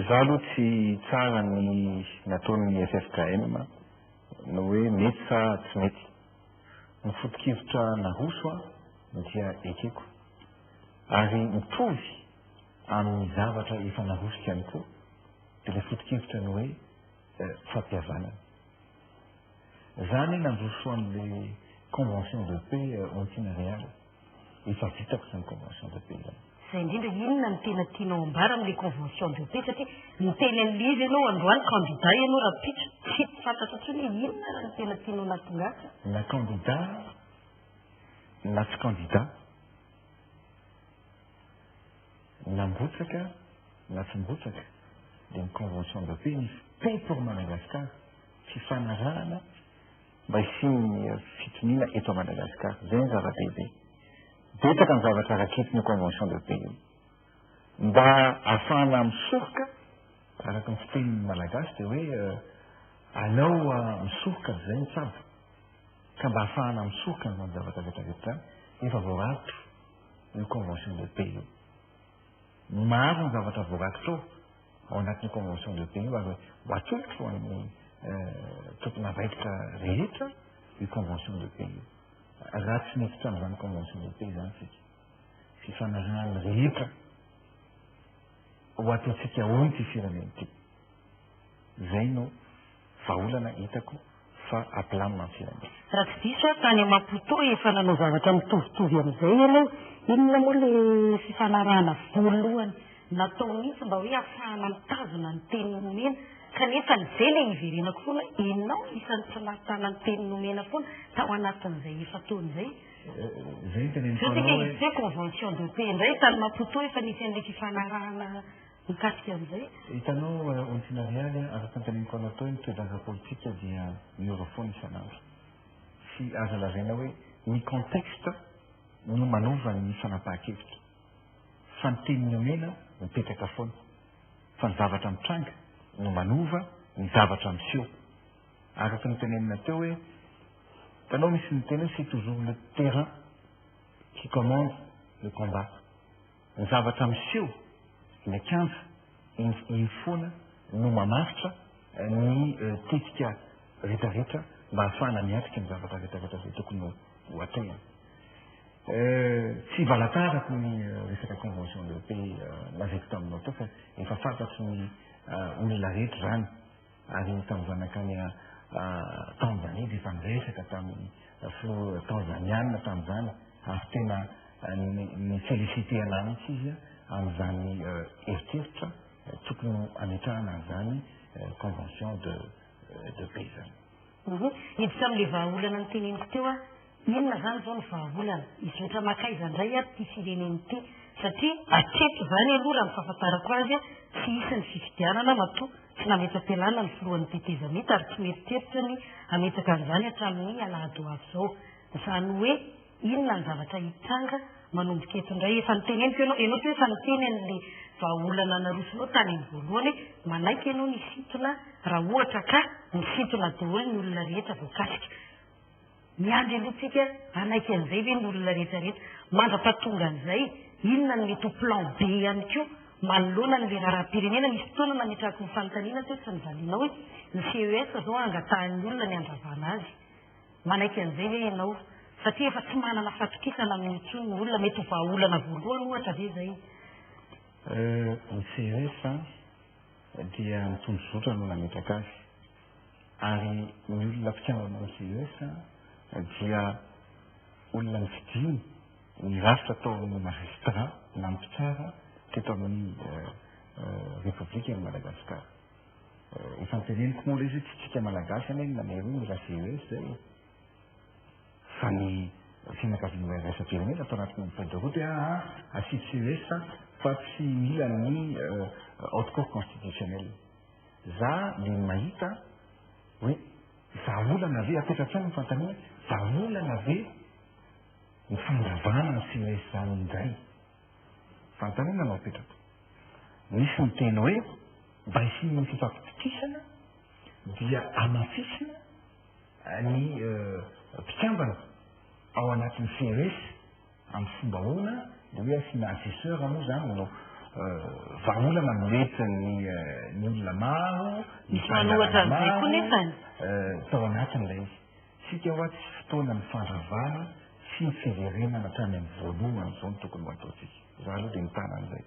za aloha tsy tsara ny nataon'ny FFKM no hoe mety sa tsy mety ny foto-kevitra naroso a dia ekeko ary mitovy amin'ny zavatra efa narosika ihany koa dia le foto-kevitra ny hoe fampihavanana zany nandroso an'le convention de paix antinariale efa vitako zany convention de paix zany zay indrindra inona ny tena tianao ambara amin'le convention de paix satria miteny an'izy ianao androany candidat ianao rapitra tsy fantatra tsony hoe inona raha ny tena tianao natongatra na candidat na tsy candidat na mbotsaka na tsy mbotsaka dia ny convention de paix misy paix pour Madagascar fifanarahana mba hisiny fitoniana eto Madagascar zay ny zava-dehibe betaka ny zavatra raketiny convention de paix io mba ahafahana misoroka araka ny fitenin'ny malagasy dia hoe alao misoroka zay mitsabo ka mba ahafahana misoroka ny zavatra rehetrarehetra efa voarakitro ny convention de paix io maro ny zavatra voarakitra ao anatin'ny convention de paix io ary ho atolotro amin'ny tokona vaikitra rehetra io convention de paix io raha tsy nefitra amin'izany convention de paix zany sika fifanarahana rehetra ho ataontsika ony ty fireneny ty zay no vahaolana hitako fa ampilamina ny firenena raha tsy diso tany Maputo efa nanao zavatra mitovitovy amin'izay ianao inona moa le fifanarahana voalohany natao mihitsy mba hoe ahafahana mitazona ny teny nomena kanefa n'izay le iverenako foana ianao isan'ny tsy nahatana ny teny nomena foana tao anatin'izay efa taon'izay zay zao tika izy hoe convention de paix indray tany Maputo efa nisy an'le fifanarahana mikasika amin'izay hitanao antinarialy afaka antaneniko anao tao ny toedraza politika dia miora foana isan'andro sy aza lazaina hoe ny contexte no manova ny fanapahan-kevitra fa ny teny nomena mipetraka foana fa ny zavatra mitranga no manova ny zavatra miseho araka nytenenina teo hoe tanao misy nyteny hoe c'est toujours le terrain qui commande le combat ny zavatra miseho ny akanjo iny foana no mamaritra ny tetika rehetrarehetra mba ahafahana miatrika ny zavatra rehetrarehetra zay tokony ho atena tsy valatarako ny resaka convention de paix lazaiko taminao tao fa efa fantatry ny olona rehetra zany ary tam'zanakany tanzanie dia efa miresaka tamin'ny flo tanzaniana tamin'izany ary tena ny félicité anahy mihitsy izy amin'izany eritreritra tokony ametrahana an'izany convention de paix zany iditra amin'le vahaolana ny teneniko teo a inona zany zao ny vahaolana izy rehetra makaiza indray a ty fireneny ty satria atreto zany aloha raha ny fahafantarako azy a tsy isy ny fifidianana matoa tsy nametra-pialana ny filohan'ny tetezamita ary tsy meritreritra ny ametraka an'izany hatramin'ny alahady ho avy zao zany hoe inona ny zavatra hitranga manomboka eto indray efa niteneniko ianao ty hoe efa niteny an'le vahaolana narosonao tany ny voalohany hoe manaiky ianao ny sintona raha ohatra ka ny sintona daholo ny olona rehetra voakasika miandry alohatsika anaiky an'izay ve ny olona rehetrarehetra mandra-pahatonga an'izay inona ny mety ho plan B ihany koa manoloana n'le raharam-pirenena misy fotoana nametrahako ny fanontaniana tsy hoe tsy nivalinao hoe ny CES zao angatahan'ny olona ny andravana azy manaiky an'izay ve ianao satria efa tsy manana fatokisana amin'ny tsony ny olona mety ho vahaolana voalohany ohatra ve zay ny CES dia mitondro zotra no nametraka azy ary ny olona mpikambana ny CES dia olona ny fidiny ny rafitra atao amin'ny magistrat na mpitsara teto amin'ny république ny Madagascar efa niteneniko moa izy tsy tsika malagasy any namery ny raha CES zay fa ny fianakaviana raisam-pirenena atao anatin'ny feuille de route asity CES fa tsy mila ny haute cour constitutionnelle za le mahita hoe vahaolana ve apetratrany ny fantaniana vahaolana ve ny fandravana ny CES zany indray fantaniana no apetraka misy miteny hoe mba hisin'ny fifampitokisana dia amafisina ny mpikambana ao anatin'ny CES amin'ny fomba hoana dia hoe asina assesseur moa zany no vahaolana mety ny olona maro misy manohatra an'izay koa nefany tao anatin'ilay izy sika hoa tsy fotoana ny fandravana sy ny fiverenana tany amin'ny voalohany zao ny tokony ho ataotsika za aloha dia mitana an'izay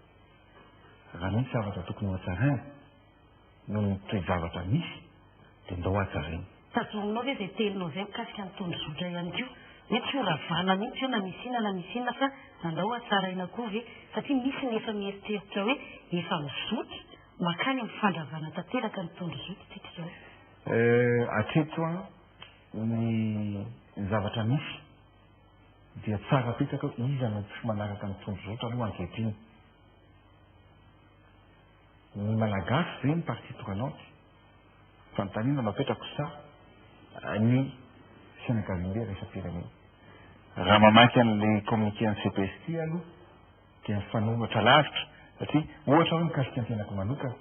raha misy zavatra tokony ho hatsaraina no ny toe-javatra misy dia ndao hatsaraina tazoninao hoe zay telinao zay mikasika ny tondrozotra ihany kio hoe tsy ho ravana mihitsy io na misinana fa nandao atsaraina koa ve satria misy ny efa mieritreritra hoe efa mizotra makany mifandravana tanteraka ny tondrozotra tsika zao atreto a ny zavatra misy dia tsara petaka izy no tsy manaraka ny tondrozotra aloha ankehitriny ny malagasy zay ny partie prenante fanontaniana napetrako sa ny fianakavian'le resam-pirenena raha mamaky an'le communiqué ny CPST aloha dia mifanohitra lavitra satria ohatra hoe mikasika ny tenako manokana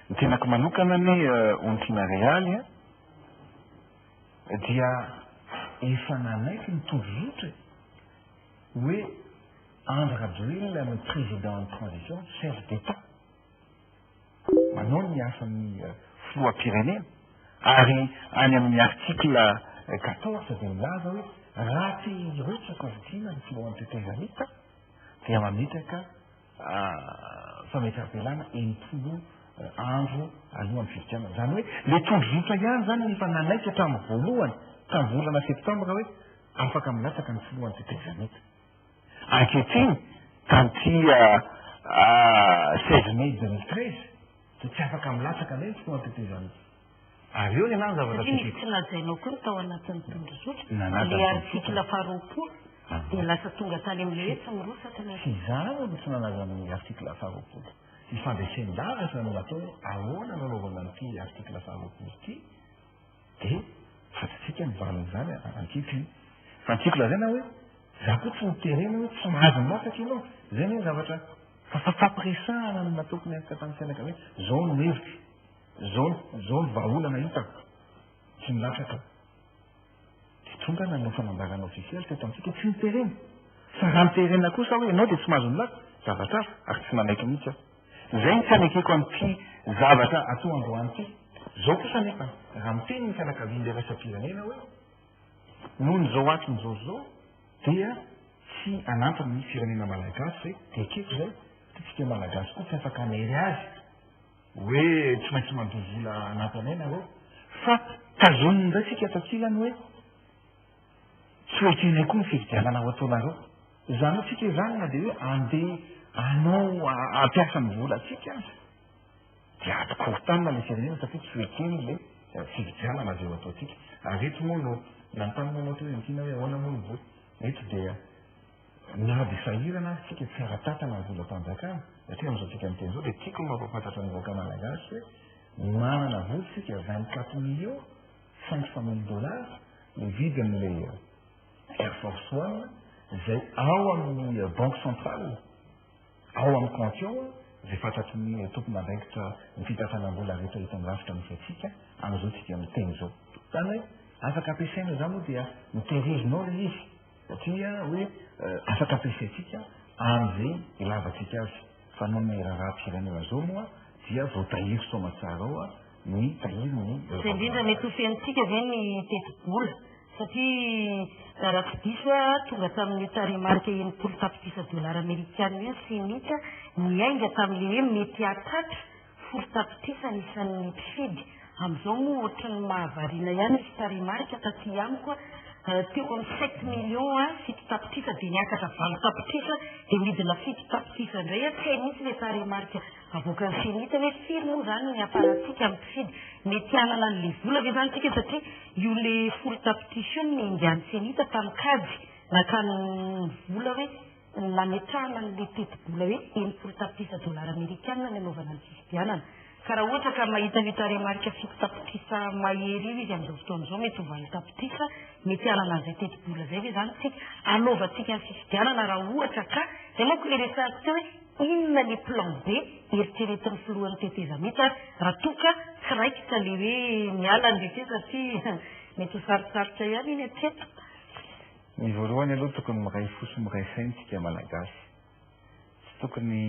ny tenako manokana ny ontina réaly a dia efa nanaiky ny tondrozotra hoe André Rajoelina ny président de transition chef d'État manao ny asan'ny filoham-pirenena ary any amin'ny article 14 dia milaza hoe raha te hirotsaka vidiana ny filohan'ny tetezanita dia mametraka fametram-pialana enimpolo andro alohan'ny fividianana zany hoe le tondrozotra ihany zany nefa nanaiky hatramin'ny voalohany tamin'ny volana septambra hoe afaka milatsaka ny filohan'ny tetezanita ankehitriny tamin'ity 16 mai 2013 dia tsy afaka milatsaka ilay ny filohan'ny tetezanita ary eo ny anany zavatra tsy najainao koa ny tao anatin'ny tondrozotra le artikla faharoapolo dia lasa tonga tany amin'le tsy mirosaka tsy zany no tsy nanaza amin'ny artikla faharoapolo ny fandreseny lavatra no natao hoe ahoana nanaovana an'ity artikla faharoapolo ity dia fatatsika mivalin'izany ankehitriny fa artikla zay na hoe za koa tsy miterena hoe tsy mahazo milatsaka ianao zay ny hoe zavatra fampiresahana no nataoko miaraka tamin'ny fianaka hoe zao no hevitra zao ny vahaolana hitako tsy milatsaka dia tonga nanao fanambarana ofisialy teto amintsika tsy miterena fa raha miterena kosa hoe ianao dia tsy mahazo milatsaka zavatra ary tsy manaiky mihitsy aho zay ny tsy anekeko an'ity zavatra atao androany ity zao kosa nefa raha miteny ny fianakavian'le resam-pirenena hoe noho ny zao ato ny zao dia tsy anampy ny firenena malagasy dia ekeko zay tsika malagasy koa tsy afaka anery azy hoe tsy maintsy mandovola anaty anay nareo fa tazoniny indray tsika atakilany hoe tsy hoetinay koa ny fividianana ao ataonareo zany hoe tsika zany na dia hoe andeha anao ampiasa ny vola atsika azy dia atokorontanina le firenena satria tsy hoetiny le fividianana azy eo ataotsika ary eto moa no nanontanimonao to hoe antina hoe ahoana moa ny vola eto dia miady sahirana tsika tsy ara-tatana ny volam-panjakana satria am'izao tsika miteny zao dia tiako no mampafantatra ny vahoaka malagasy hoe manana vola tsika 24 millions 500 000 $ ny vidin'le Air Force One izay ao amin'ny banque centrale ao amin'ny compte ao izay fantatry ny tompon'andraikitra ny fitafanam-bola rehetra hita mirafitra misy atsika amin'izao tsika miteny zao zany hoe afaka ampiasaina zany moa dia mitehirizinao le izy satria hoe afaka ampiasaitsika amin'izay ilavatsika azy fa no ny raha-pirenena zao moa dia voatahiry somatsara ao ny tahiry ny zay indrindra mety ho fiantsika zay ny teti-bola satria raha tsy diso tonga tamin'ny taremarika enimpolo tapitrisa dolara amerikana hoe simika niainga tamin'le hoe mety atatra folo tapitrisa nisan'ny mpifidy amin'izao moa ohatrany mahavariana ihany misy taremarika taty amiko teo amin'ny 7 millions fito tapitrisa dia niakatra valo tapitrisa dia midina fito tapitrisa indray tsy hay mihitsy le taremarika avoaka ny senita hoe firy moa zany ny aparatsika amin'ny mpifidy mety anana an'le vola ve zany tsika satria io le folo tapitrisa io ny indiany senita tamikady nakany vola hoe nametrahana n'le teti-bola hoe enimpolo tapitrisa dolara amerikana ny anaovana ny fividianana ka raha ohatra ka mahita ny taremarika fito tapitrisa mahery io izy amin'izao fotoan'izao mety ho valo tapitrisa mety anana an'izay teti-bola zay ve zany tsika anaovantsika ny fividianana raha ohatra ka zay manko le resahako teo hoe inona le plan B eritreretin'ny filohan'ny tetezamita raha toka tsy raikitra le hoe miala ny lete satria mety ho sarosarotra ihany iny atreto ny voalohany aloha tokony miray fosy miray sainy tsika malagasy tsy tokony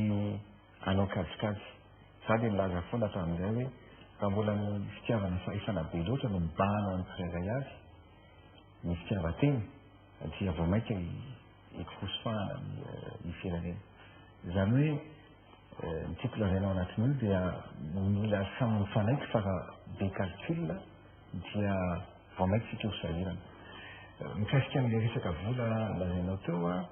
anao kajikajy za dia milaza foana tamin'izay hoe raha mbola ny fitiavana fahisana be loatra no mibahana ny tsirairay azy ny fitiavan-teny dia vao mainka ikosofahana ny firenena zany hoe ny tiako lazainao anatin'io dia mila samy mifanaiky fa raha be calcul dia vao maintsika ho sahirana mikasika amin'le resaka vola lazainao teo a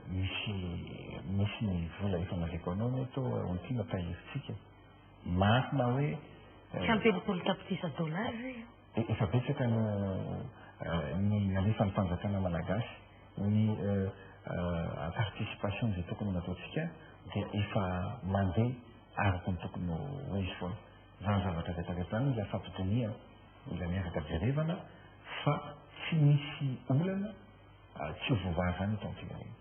misy ny vola efa naveko anao ny atao onty mampahiritsika marina hoe tsy ampelopolo tapitisa-dolary efa betsaka ny nalefa ny fanjakana malagasy ny participation zay tokony nataotsika dia efa mandeha araka ny tokony ho izy foana zany zavatra rehetrarehetra any mila fampidonia mila miaraka jerevana fa tsy misy olana tsy ho voavava zany eto am'firenena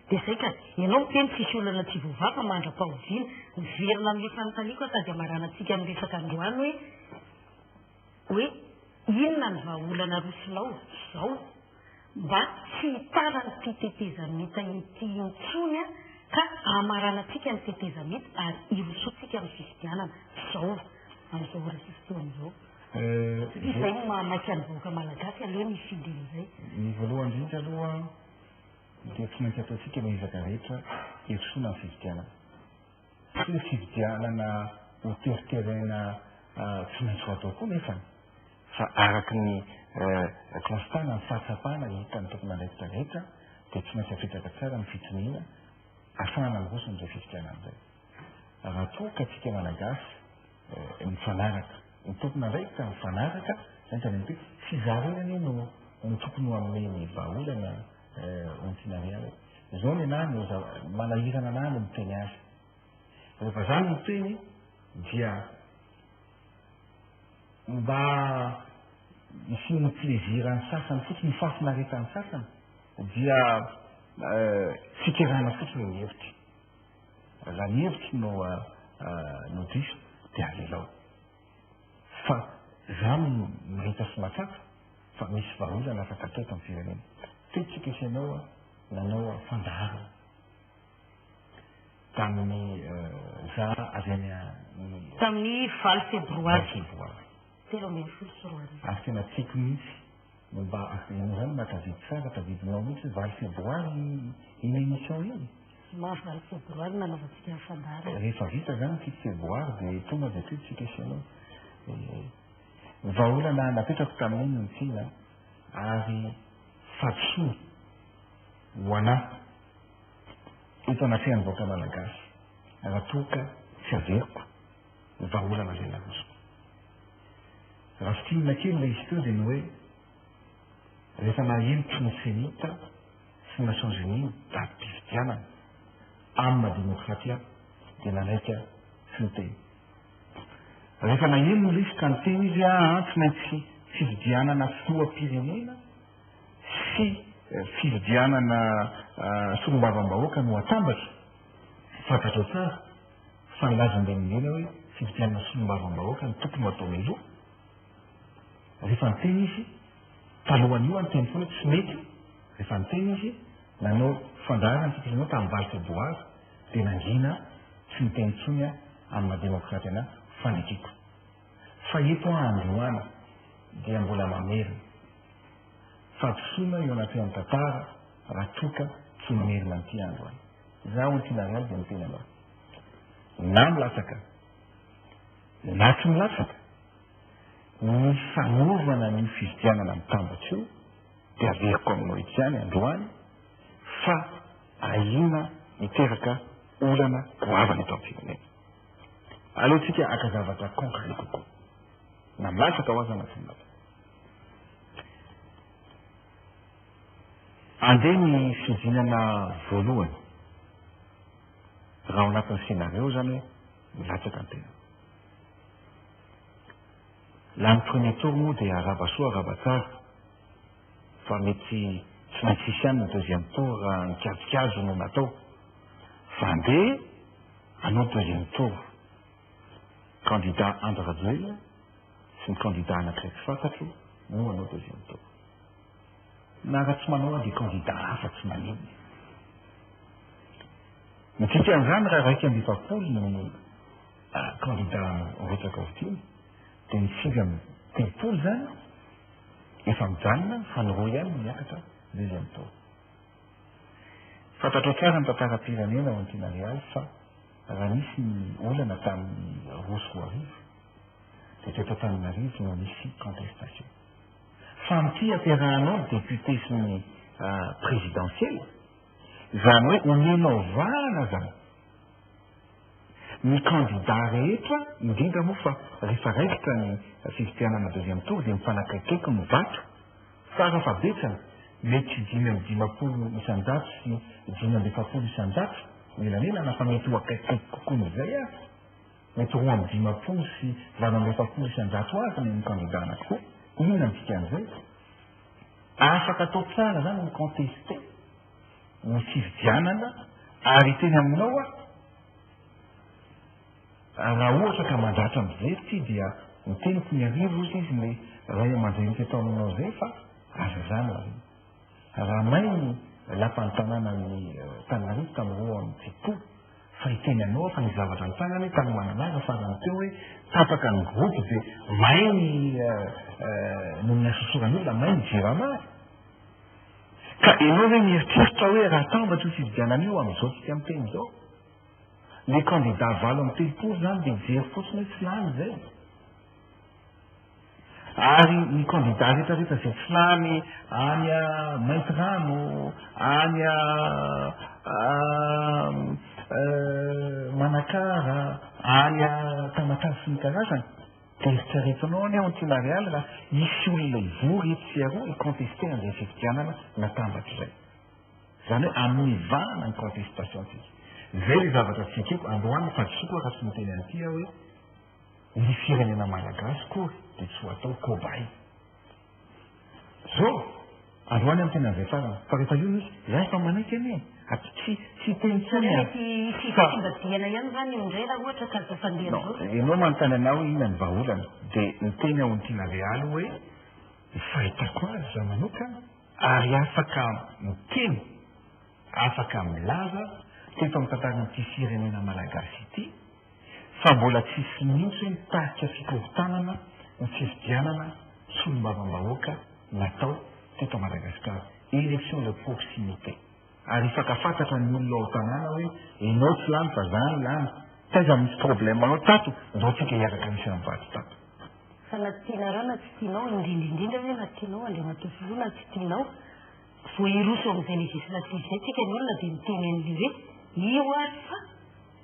dia zay ka ianao miteny tsisy olana tsy voavava mandra-pahoviana miverina amin'le fanontaniako sady amaranantsika amin'ny resaka androany hoe inona ny vahaolana rosinao zao mba tsy hitara ny fitetezamita ity intsony a ka amaranantsika ny tetezamita ary irosotsika amin'ny fifidianana zao amin'izao resisteo am'izao zay mamaika ny vahoaka malagasy aloha ny fidian'izay ny voalohany indrindra aloha dia tsy maintsy ataotsika mihizaka rehetra irosoana ny fifidianana tsy hoe fifidianana ho teriterena tsy maintsy ho atao koa nefany fa araky ny konstana ny fahatsapana hitany tokony andraikitra rehetra dia tsy maintsy apetraka tsara ny fitoniana afahana miroso n'izay fifidianana izay raha toa ka tsika malagasy mifanaraka ny tokony andraikitra mifanaraka zany tany hoe tsy zareny no tokony ho amin'ny vahaolana ontinariala zao ny anany manahirana anany miteny azy rehefa zany miteny dia mba misy ny plezirany sasany fotsiny fafinaretany sasany dia fikerana fotsiny ny hevitry raha ny hevitry no diso dia alelao fa zany mireta sy matsapa fa misy vahaolana afaka atao eto amin'ny firenena tetsika isanao nanao fandaharana tamin'ny za avy any tamin'ny valo febroary telo ambin'ny folo sy roa arivo ary tena tiako mihitsy mba ianao zany matavidy tsara tadidinao mihitsy valo febroary iny émission iny maro valo febroary nanaovantsika fandaharana rehefa vita zany fito febroary dia tonga dia tetsika isanao vahaolana napetrako tamin'iny ny tsina ary fatosoa ho anahy eto anafihan'ny vahoaka malagasy raha toka tsy averiko ny vahaolana zay narosoko raha fitinina kely ilay izy teo dia ny hoe rehefa nahelotry ny senita sy nations unis tady mpifidianana amina demokratia dia nanaika sy ny teny rehefa nahelony ilay izy ka ny teny izy tsy maintsy fividianana filoam-pirenena sy fividianana solombavam-bahoaka no atambatra fantatrao tsara fa nilazan'ilay milena hoe fividianana solombavam-bahoaka ny tokony atao meloa rehefa niteny izy talohan'io anteny foana tsy mety rehefa niteny izy nanao fandaharana tsika isanao tamin'ny valo febroary dia nangina tsy niteny tsony amina demokraty ana fandikiko fa eto androana dia mbola mamerina fampisoana eo anaty amin'ny tantara raha toka tsy mamerina n'ity androany za ho tinarialy dia miteny anao na milatsaka na tsy milatsaka ny fanovana ny fividianana mitambatry io dia averiko aminao ity any androany fa ahina miteraka olana goavana eto am'firenena aleotsika akazavatra concret kokoa na milatsaka ho aza na tsy milatsaka andeha ny fidinana voalohany raha ao anatin'ny scénario zany hoe milatsaka ny tena la ny premier tour moa dia araba soa araba tsara fa mety tsy maintsy isy any ny deuxième tour raha nikazikazo no natao fa andeha anao deuxième tour candidat andradrey sy ny candidat anakiraiky fantatro no anao deuxième tour na raha tsy manao dia candidat hafa tsy maniny mitsika an'izany raha raiky amby efapolo no candidat retsaka ovitiny dia ny sivy amin'ny telopolo zany efa mijanona fa ny roa ihany miakatra deuxième tour fantatrao tsara ny tantaram-pirenena ao antinarialy fa raha nisy ny olana tamin'ny roso roa arivo dia teto Antananarivo no misy contestation fa amity ampiarahanao ny député sy ny présidentiel zany hoe omenao vahana zany ny candidat rehetra indrindra moa fa rehefa raikitra ny fividianana deuxième tour dia mifanakaikaiky ny vato fa rafa betsana mety 5 isanjato sy 5 isanjato melanelana fa mety ho akaikaiky kokoa n'izay a mety 5 sy 6 isanjato azy ny candidat anankiroa inona mitsika an'izay afaka atao tsara zany ny contesté ny fividianana ary teny aminao raha ohatra ka mandratra mivery dia ny teniko ny arivo izy ny ray aman-dreny tetao aminao zay fa aza zany raha mainy lapan'ny tanàna ny Tananarivo tamin'roa amin'ny fito fa hiteny anao fa ny zavatra ny tanany hoe tany mananaga farany teo hoe tapaka ny groupe dia mainy no ny asosoran'olona mainy jirama ka ianao hoe mieritreritra hoe raha tambatra io fividianana io amin'izao tsika miteny izao le candidat valo amin'ny telopolo zany dia mijery fotsiny hoe tsy lany zay ary ny candidat rehetrarehetra zay tsy lany any mainty rano any Manakara any Tamatavy sy ny karazany dia eritreretanao any ao Antinarial raha misy olona ivory etsy aroa hicontesté an'izay fividianana natambatra izay zany hoe amin'ny vahana ny contestation tsika zay le zavatra tsikeko androany fadisoko raha tsy miteny an'ity hoe ny firenena malagasy kory dia tsy ho atao kobay zao androany amin'ny tena an'izay farana fa rehefa io izy zay fa manaiky anie tsy teny tsonyfibadiana ihany zany io indray raha ohatra ka zafandeha ianao manontany anao inona ny vahaolana dia niteny ao Antinarial hoe fahitako azy za manokana ary afaka miteny afaka milaza teto amin'ny tantaran'ity firenena malagasy ity fa mbola tsisy mihitsy hoe mitarika fikorontanana ny fividianana solombavam-bahoaka natao teto Madagasikara élection de proximité ary ifaka fantatra ny olona ao tanàna hoe ianao tsy lany fa zany lany taiza misy problème anao tato ndao tsika hiaraka misy am'vaty tato fa na tianareo na tsy tianao indrindraindrindra hoe na tianao andriamatovolo na tsy tianao vo iroso amin'izay législative zay tsika ny olona dia miteny an'le hoe io ary fa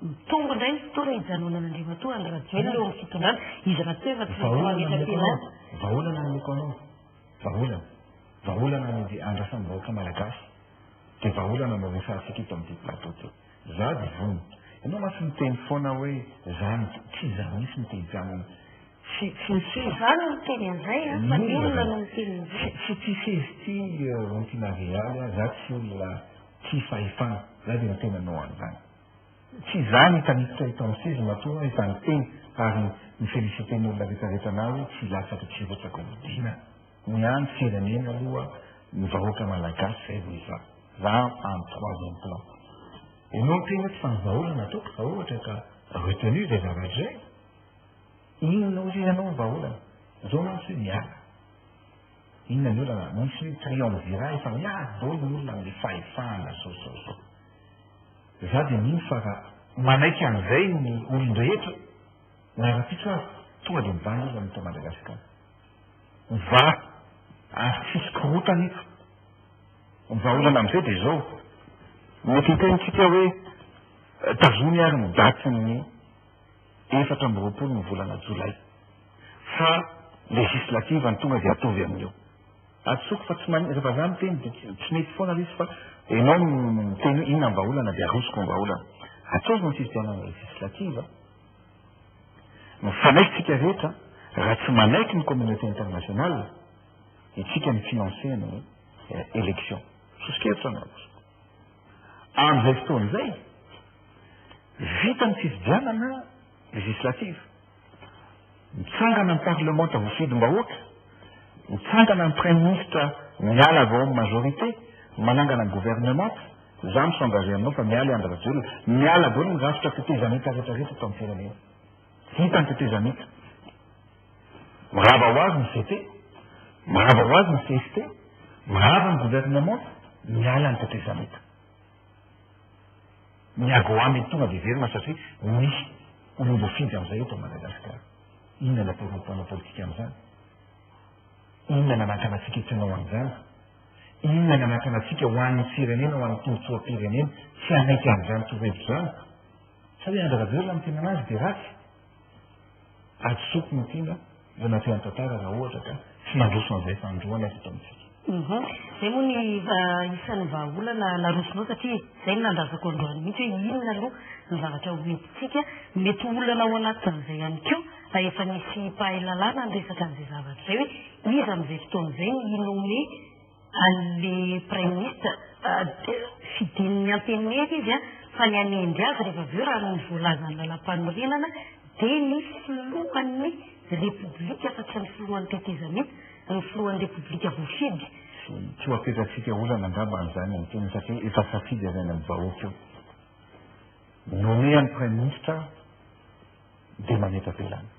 mitongo indray ny fotoana hijanonan'andriamatoa any rajoely eo amin'ny fitondrana izy raha teo efa tsy mametrapenany vahaolana ameko anao vahaolana ny andrasan'ny vahoaka malagasy dia vahaolana no resatsika ito amin'ity plateau teo za dia vony ianao masy miteny foana hoe zany tsy za misy miteny janona tsy zany miteny an'izay fa ny olona no miteny an'izay tsy sezity Antinarial za tsy olona tsy fahefana za dia miteny anao an'izany tsy zany hitanititra ito amin'ny sezy matoa efa niteny ary ny félicité ny olona rehetrarehetra anao hoe tsy lasaka tsy rotsaka vidina ny any firenena aloha ny vahoaka malagasy zay ho za en 3e plan ianao tena tsy fa ny vahaolana ataoko fa ohatra ka retenu zay zavatra zay inona ozy ianao ny vahaolana zao mantsy hoe miala inona ny olana misy hoe triumvirat efa miady ny olona amin'ny fahefana so za dia mino fa raha manaiky an'izay ny olon-drehetra na raha-pitso azy tonga dia mivany izy amin'to Madagasikara miva ary tsisy korotana ito mivahaolana amin'izay dia zao mety hitenitsika hoe tazony ary ny daty ny 4 ny volana jolay fa législative ny tonga dia atovy amin'io atsoko fa tsy rehefa za miteny dia tsy mety foana izy fa ianao miteny hoe inona vahaolana dia arosoko ny vahaolana atsozy ny fividianana législative mifanaikytsika rehetra raha tsy manaiky ny communauté internationale itsika ny financé ny élection sosikevitra ny arosoko amin'izay fotoan'izay vita ny fividianana législative mitsangana ny parlement tavoafidym-bahoaka mitsangana ny premier ministre miala avao amin'ny majorité manangana ny gouvernement za misengagé aminao fa miala andry rajoelona miala avao ny rafitra tetezamita rehetrarehetra tao amin'ny firenena vita ny tetezamita mirava ho azy ny CT mirava ho azy ny CST mirava ny gouvernement miala ny tetezamita miago amy tonga dia verina satria misy olom-boafidy amin'izay eto Madagasikara inona ny ataonao politika amin'izany, inona nanakana antsika hitsanao an'izany, inona nanakana antsika ho an'ny firenena ho an'ny tombotsoam-pirenena tsy anaiky amin'izany tohevitra zany. Satria Andry Rajoelina ny tena anazy dia ratsy. Atsoky ny tiana izay natehany tantara raha ohatra ka tsy nandroso an'izay fandroana eto amintsika. Zay moa ny isan'ny vahaolana narosonao satria zay no nandrazako androany mihitsy hoe inona aloha ny zavatra hoentintsika mety olana ao anatin'izay ihany koa efa misy mpahay lalàna ny resaka an'izay zavatra zay hoe izy amin'izay fotoan'izay inome an'le prime ministre fidin'ny antenimety izy fa ny anendry azy rehefa aveo raha ny voalaza ny lalam-panorenana dia ny filohan'ny repoblika fa tsy ny filohan'ny tetezamety ny filohan'ny repoblika voafidy. Tsy ho apetratsika olana angamba an'izany amin'ny teny satria efa safidy azany amin'ny vahoaka io. Nome an'ny prime ministre dia maneta-pelana.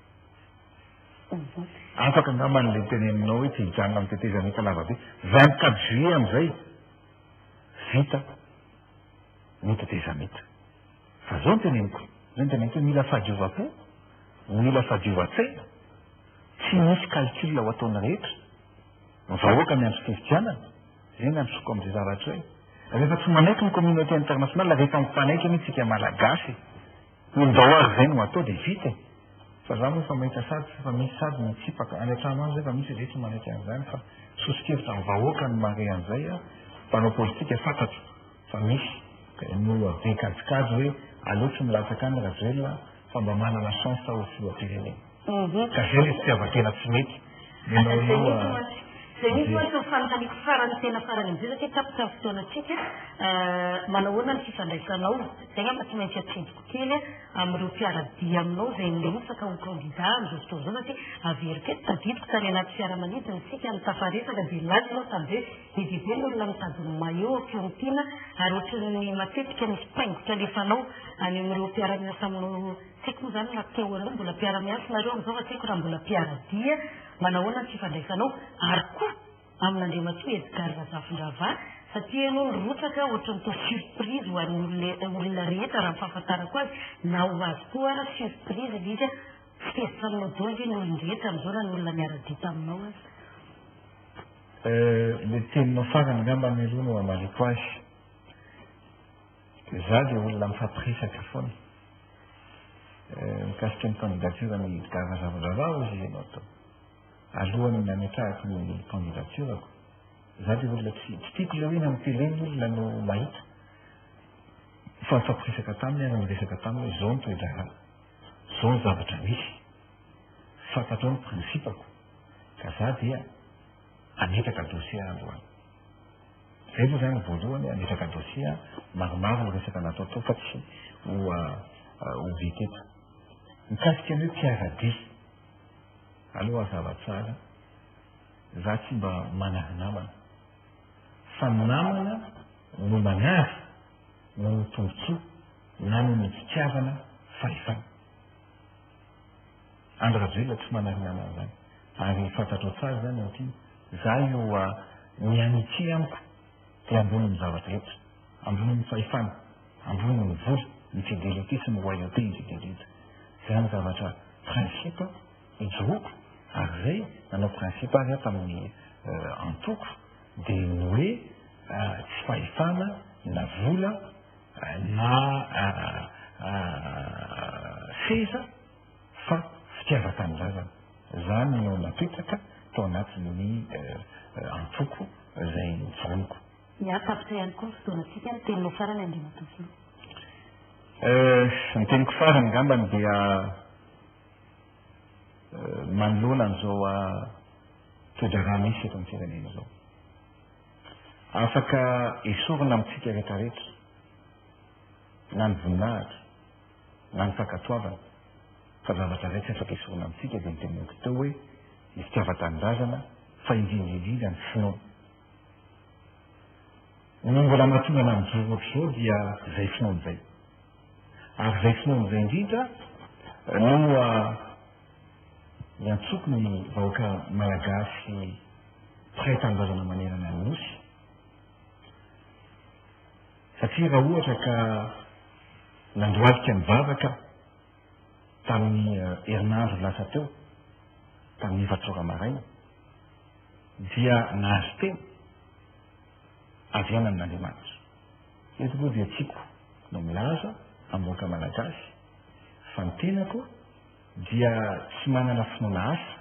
Afaka angamba n'le teneninao hoe tsy hijanona amin'ny tetezamety lava be 24 juillet amin'izay vita ny tetezamety. Fa zao ny teneniko, zao ny teneniko mila fahadiova-po, mila fahadiova-tsaina, tsy misy calcul ho ataony rehetra. Ny vahoaka miandro fifidianana, zay ny androsoko amin'izay zavatra hoe rehefa tsy manaiky ny communauté internationale rehefa mifanaiky ny tsika malagasy ny mbahoary zay no atao dia vita. Fa za moa fa mahita sady fa misy sady mitsipaka any an-trano any zay fa misy rehetra manaiky an'izany fa sosokevitra ny vahoaka ny mare an'izay mpanao politika fantatro fa misy no be kajikajy hoe aleotsy milatsaka any Rajoelina fa mba manana chance ho filoham-pirenena. Ka zay le fitiavan-tena tsy mety. Zay misy ohatra fanontaniako farany tena farany amin'izay satria tapitra ny fotoanatsika manahoana ny fifandraisanao zay ngamba tsy maintsy atsindiko kely amin'ireo mpiaradia aminao izay miresaka ho kandida amin'izao fotoana izao satria averiko eto tadidiko tany anaty fiaramanidina isika nitafaresaka dia lazy nao tamin'izay bedibe ny olona mitadiny maillot ampiontiana ary ohatran'ny matetika misy paingotra alefanao any amin'ireo mpiara-miasa aminao tsy haiko moa izany nateo aloha mbola mpiara-miasa nareo amin'izao fa tsy haiko raha mbola mpiaradia manahoana ny fifandraisanao ary koa amin'Andriamatoa Edgar Razafindrava satria ianao nirotsaka ohatran'ny tao surprise ho an'ny olona rehetra raha fahafantarako azy na ho azy koa ara surprise izy tsy tezitraminao daholo ve ny olona rehetra amin'izao raha ny olona miara-dia aminao azy. Le teninao farany ngamba ny aloha no amaliko azy. Za dia olona mifampiresaka foana mikasika ny candidature ny Edgar Razafindrava izy ianao atao. Alohan'ny nametrahako ny candidaturako za dia olona tsy tiako ilay hoe amin'ny télé ny olona no mahita fa mifampiresaka taminy ary miresaka taminy hoe zao ny toedraha zao ny zavatra misy fantatao ny prinsipako ka za dia ametraka dossier androany. Zay moa zany voalohany ametraka dossier maromaro ny resaka natao tao fa tsy ho viteto. Mikasika ny hoe mpiaradia aloha hazava tsara za tsy mba manary namana fa namana no manary no mitombontsoa na no mitsitiavana fahefana. Andry Rajoelina tsy manary namana zany ary fantatro tsara zany ohatriny za io mianitsy amiko dia ambony ny zavatra rehetra, ambony ny fahefana, ambony ny vola, ny fidélité sy ny royauté infidélité. Zay ny zavatra principe ijoroako ary zay nanao principe ary tamin'ny antoko dia ny hoe tsy fahefana na vola na seza fa fitiavan-tanindrazana. Zany no napetraka tao anatin'ny antoko zay voroniko. Tapitra ihany koa fotoanatsika ny teninao farany Andriamatoa. Ny teniko farany ngambany dia manoloana an'izao toe-draharaha misy eto amin'ny firenena izao. Afaka esorina amintsika rehetrarehetra na ny voninahitra na ny fankatoavana fa zavatra rehetra afaka esorina amintsika dia niteneniko teo hoe ny fitiavan-tanindrazana fa indrindrindrindra ny finoana. Ny mbola mahatonga amin'izao ohatr'izao dia zay finoana zay ary zay finoana zay indrindra no miantsoko ny vahoaka malagasy mpiray tanindrazana manerana ny nosy satria raha ohatra ka nandoalika ny vavaka tamin'ny herinandro lasa teo tamin'ny efatrora maraina dia nahazo tena avy any amin'Andriamanitra. Eto koa dia tiako no milaza amin'loka malagasy fa ny tenako dia tsy manana finoana asa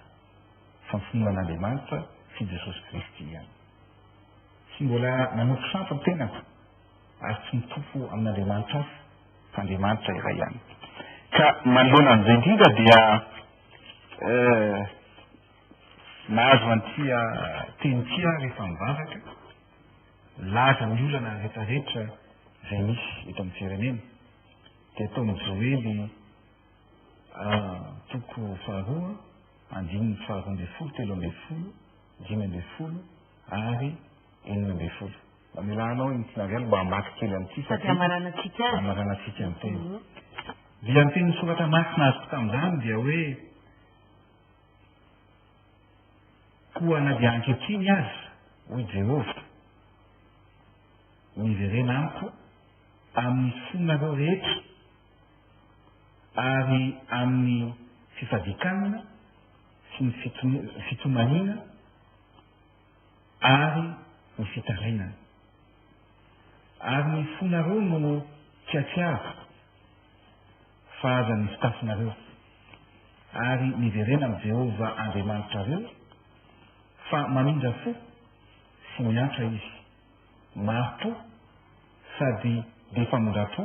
fa ny finoanan'Andriamanitra sy Jesosy Kristy ihany. Tsy mbola nanoko sampy ny tenako ary tsy mitompo amin'Andriamanitra hafa fa Andriamanitra iray ihany. Ka manoloana an'izay indrindra dia nahazo an'tia teny tia rehefa mivavaka laza ny olana rehetrarehetra izay misy eto amin'ny firenena dia ataon'ny Joely toko faharoa andininy faharoa ambin'ny folo telo ambin'ny folo dimy ambin'ny folo ary enina ambin'ny folo. Milanao intinavelo mba hamaky kely amin'ity satria amaranantsika amin'ny teny. Dia ny teny soratra masina azoko tamin'izany dia hoe koa na dia ankehitriny azy hoy Jehovah miverena amiko amin'ny fonareo rehetra ary amin'ny fifadikanana sy ny fitomaniana ary ny fitarainana ary ny fonareo no tiatiava fa aza ny fitafinareo ary miverena amin'ny Jehovah Andriamanitrareo fa mamindra fo sy miantra izy maro-po sady dia famondra-po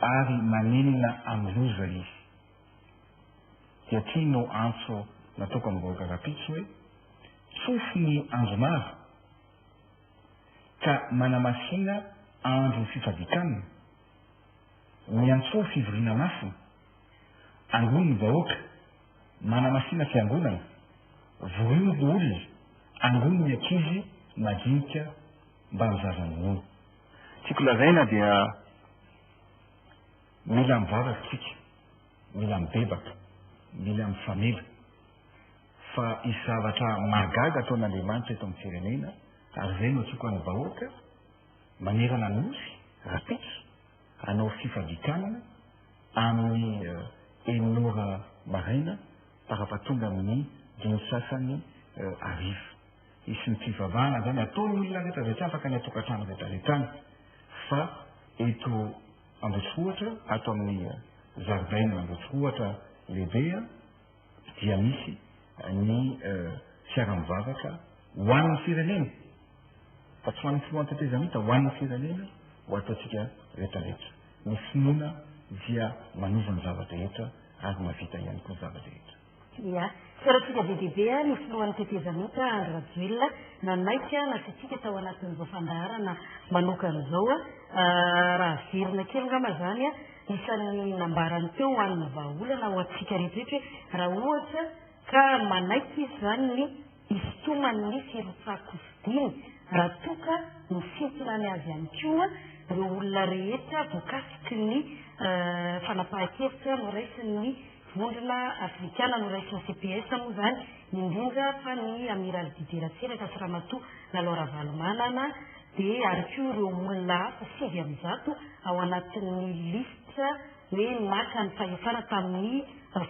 ary manenina amin'ny loza izy. Dia tia no antso nataoko amin'ny vahoaka rapitso hoe tsofy ny andro maro ka manamasina andro fifadikanana miantsoa fivoriana masina angony ny vahoaka manamasina fiangonana vorino ny olona angony ny ankizy madinika mba mizazany mono. Tiako lazaina dia mila mivavaka tsika, mila mibebaka, mila mifamela fa isy zavatra mahagaga ataon'Andriamanitra eto amin'ny firenena ary izay no tiako any vahoaka manerana nosy rapitso hanao fifadikanana amin'ny eninora maraina tarapatonga amin'ny dimy sasany ariva. Isy ny fivavahana zany ataony olona rehetrarehetra afaka ny atokantrano rehetrarehetrany fa eto Ambostrohatra ato amin'ny zaridaina Ambostrohatra lehibe dia misy ny fiara-mivavaka ho an'ny firenena fa tsy ho an'ny filohan-tetezamita ho an'ny firenena ho ataontsika rehetrarehetra. Ny finoana dia manova ny zava-drehetra ary mavita ihany koa zava-drehetra. Ia, seratsika be dehibe ny filohan'ny tetezamita Andry Rajoelina nanaika nasitsika tao anatin'izao fandaharana manokan'izao raha verina kely ngamba zany isan'ny nambarany teo ho an'ny vahaolana ho antsika rehetrarehetra raha ohatra ka manaiky izy zany ny isotoman'ny firotsako-fidiny raha toka ny fitonany azy ihany koa ireo olona rehetra voakasiky ny fanapahan-kevitra no raisin'ny vondrona afrikana no raisin'ny CPS moa zany indrindra fa ny amiral Didier Ratsiraka sy Ramatoa Lalao Ravalomanana dia ary koa ireo olona hafa 500 ao anatin'ny lista hoe naka ny fahefana tamin'ny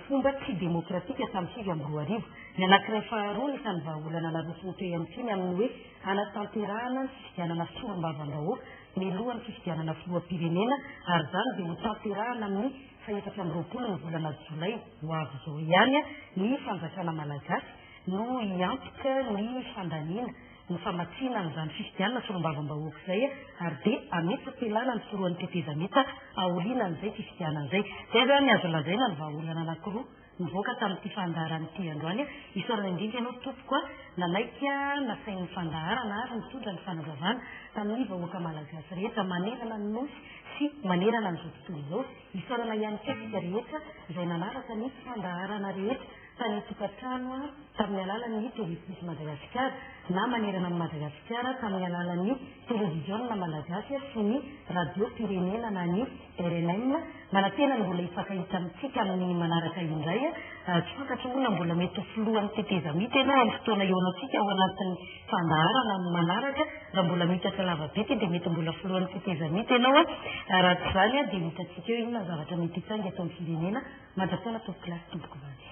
fomba tsy demokratika tamin'ny 2022. Ny anankiray faharoa isan'ny vahaolana narosony teo ihany koa ny amin'ny hoe anatanterahana ny fifidianana solombavam-bahoaka milohan'ny fifidianana filoham-pirenena ary zany dia ho tanterahana amin'ny faefatra amby roapolo ny volana Jolay ho avy zao ihany ny fanjakana malagasy no hiantoka ny fandaniana ny famatsiana n'izany fifidianana solombavam-bahoaka izay ary dia ametsa-pelana ny foroan'ny tetezamita aorianan'izay fifidianan'izay. Zay zany azo lazaina ny vahaolana anankiroa nivoaka tamin'ity fandaharan'ity androany isorana indrindra ianao tompoko nanaika nasain'ny fandaharana ary mitondra ny fanazavana tamin'ny vahoaka malagasy rehetra manerana ny nosy sy manerana ny zao tontolo izao isorana ihany koa tsika rehetra izay nanaraka ny fandaharana rehetra tany tokantrano tamin'ny alalan'ny télévision Madagasikara na manerana ny Madagasikara tamin'ny alalan'ny télévision malagasy sy ny radio pirenena na ny RNM manatena ny mbola hifankahita amintsika amin'ny manaraka indray tsy fankatra olona mbola mety filohan'ny tetezamita ianao amin'ny fotoana ioanantsika ao anatin'ny fandaharana manaraka raha mbola mitatra lavabety dia mety mbola filohan'ny tetezamita ianao raha tsy zany dia mitatsika eo inona zavatra mety hitsangy atao amin'ny firenena mandrataona tompoko lasy tompoko vady.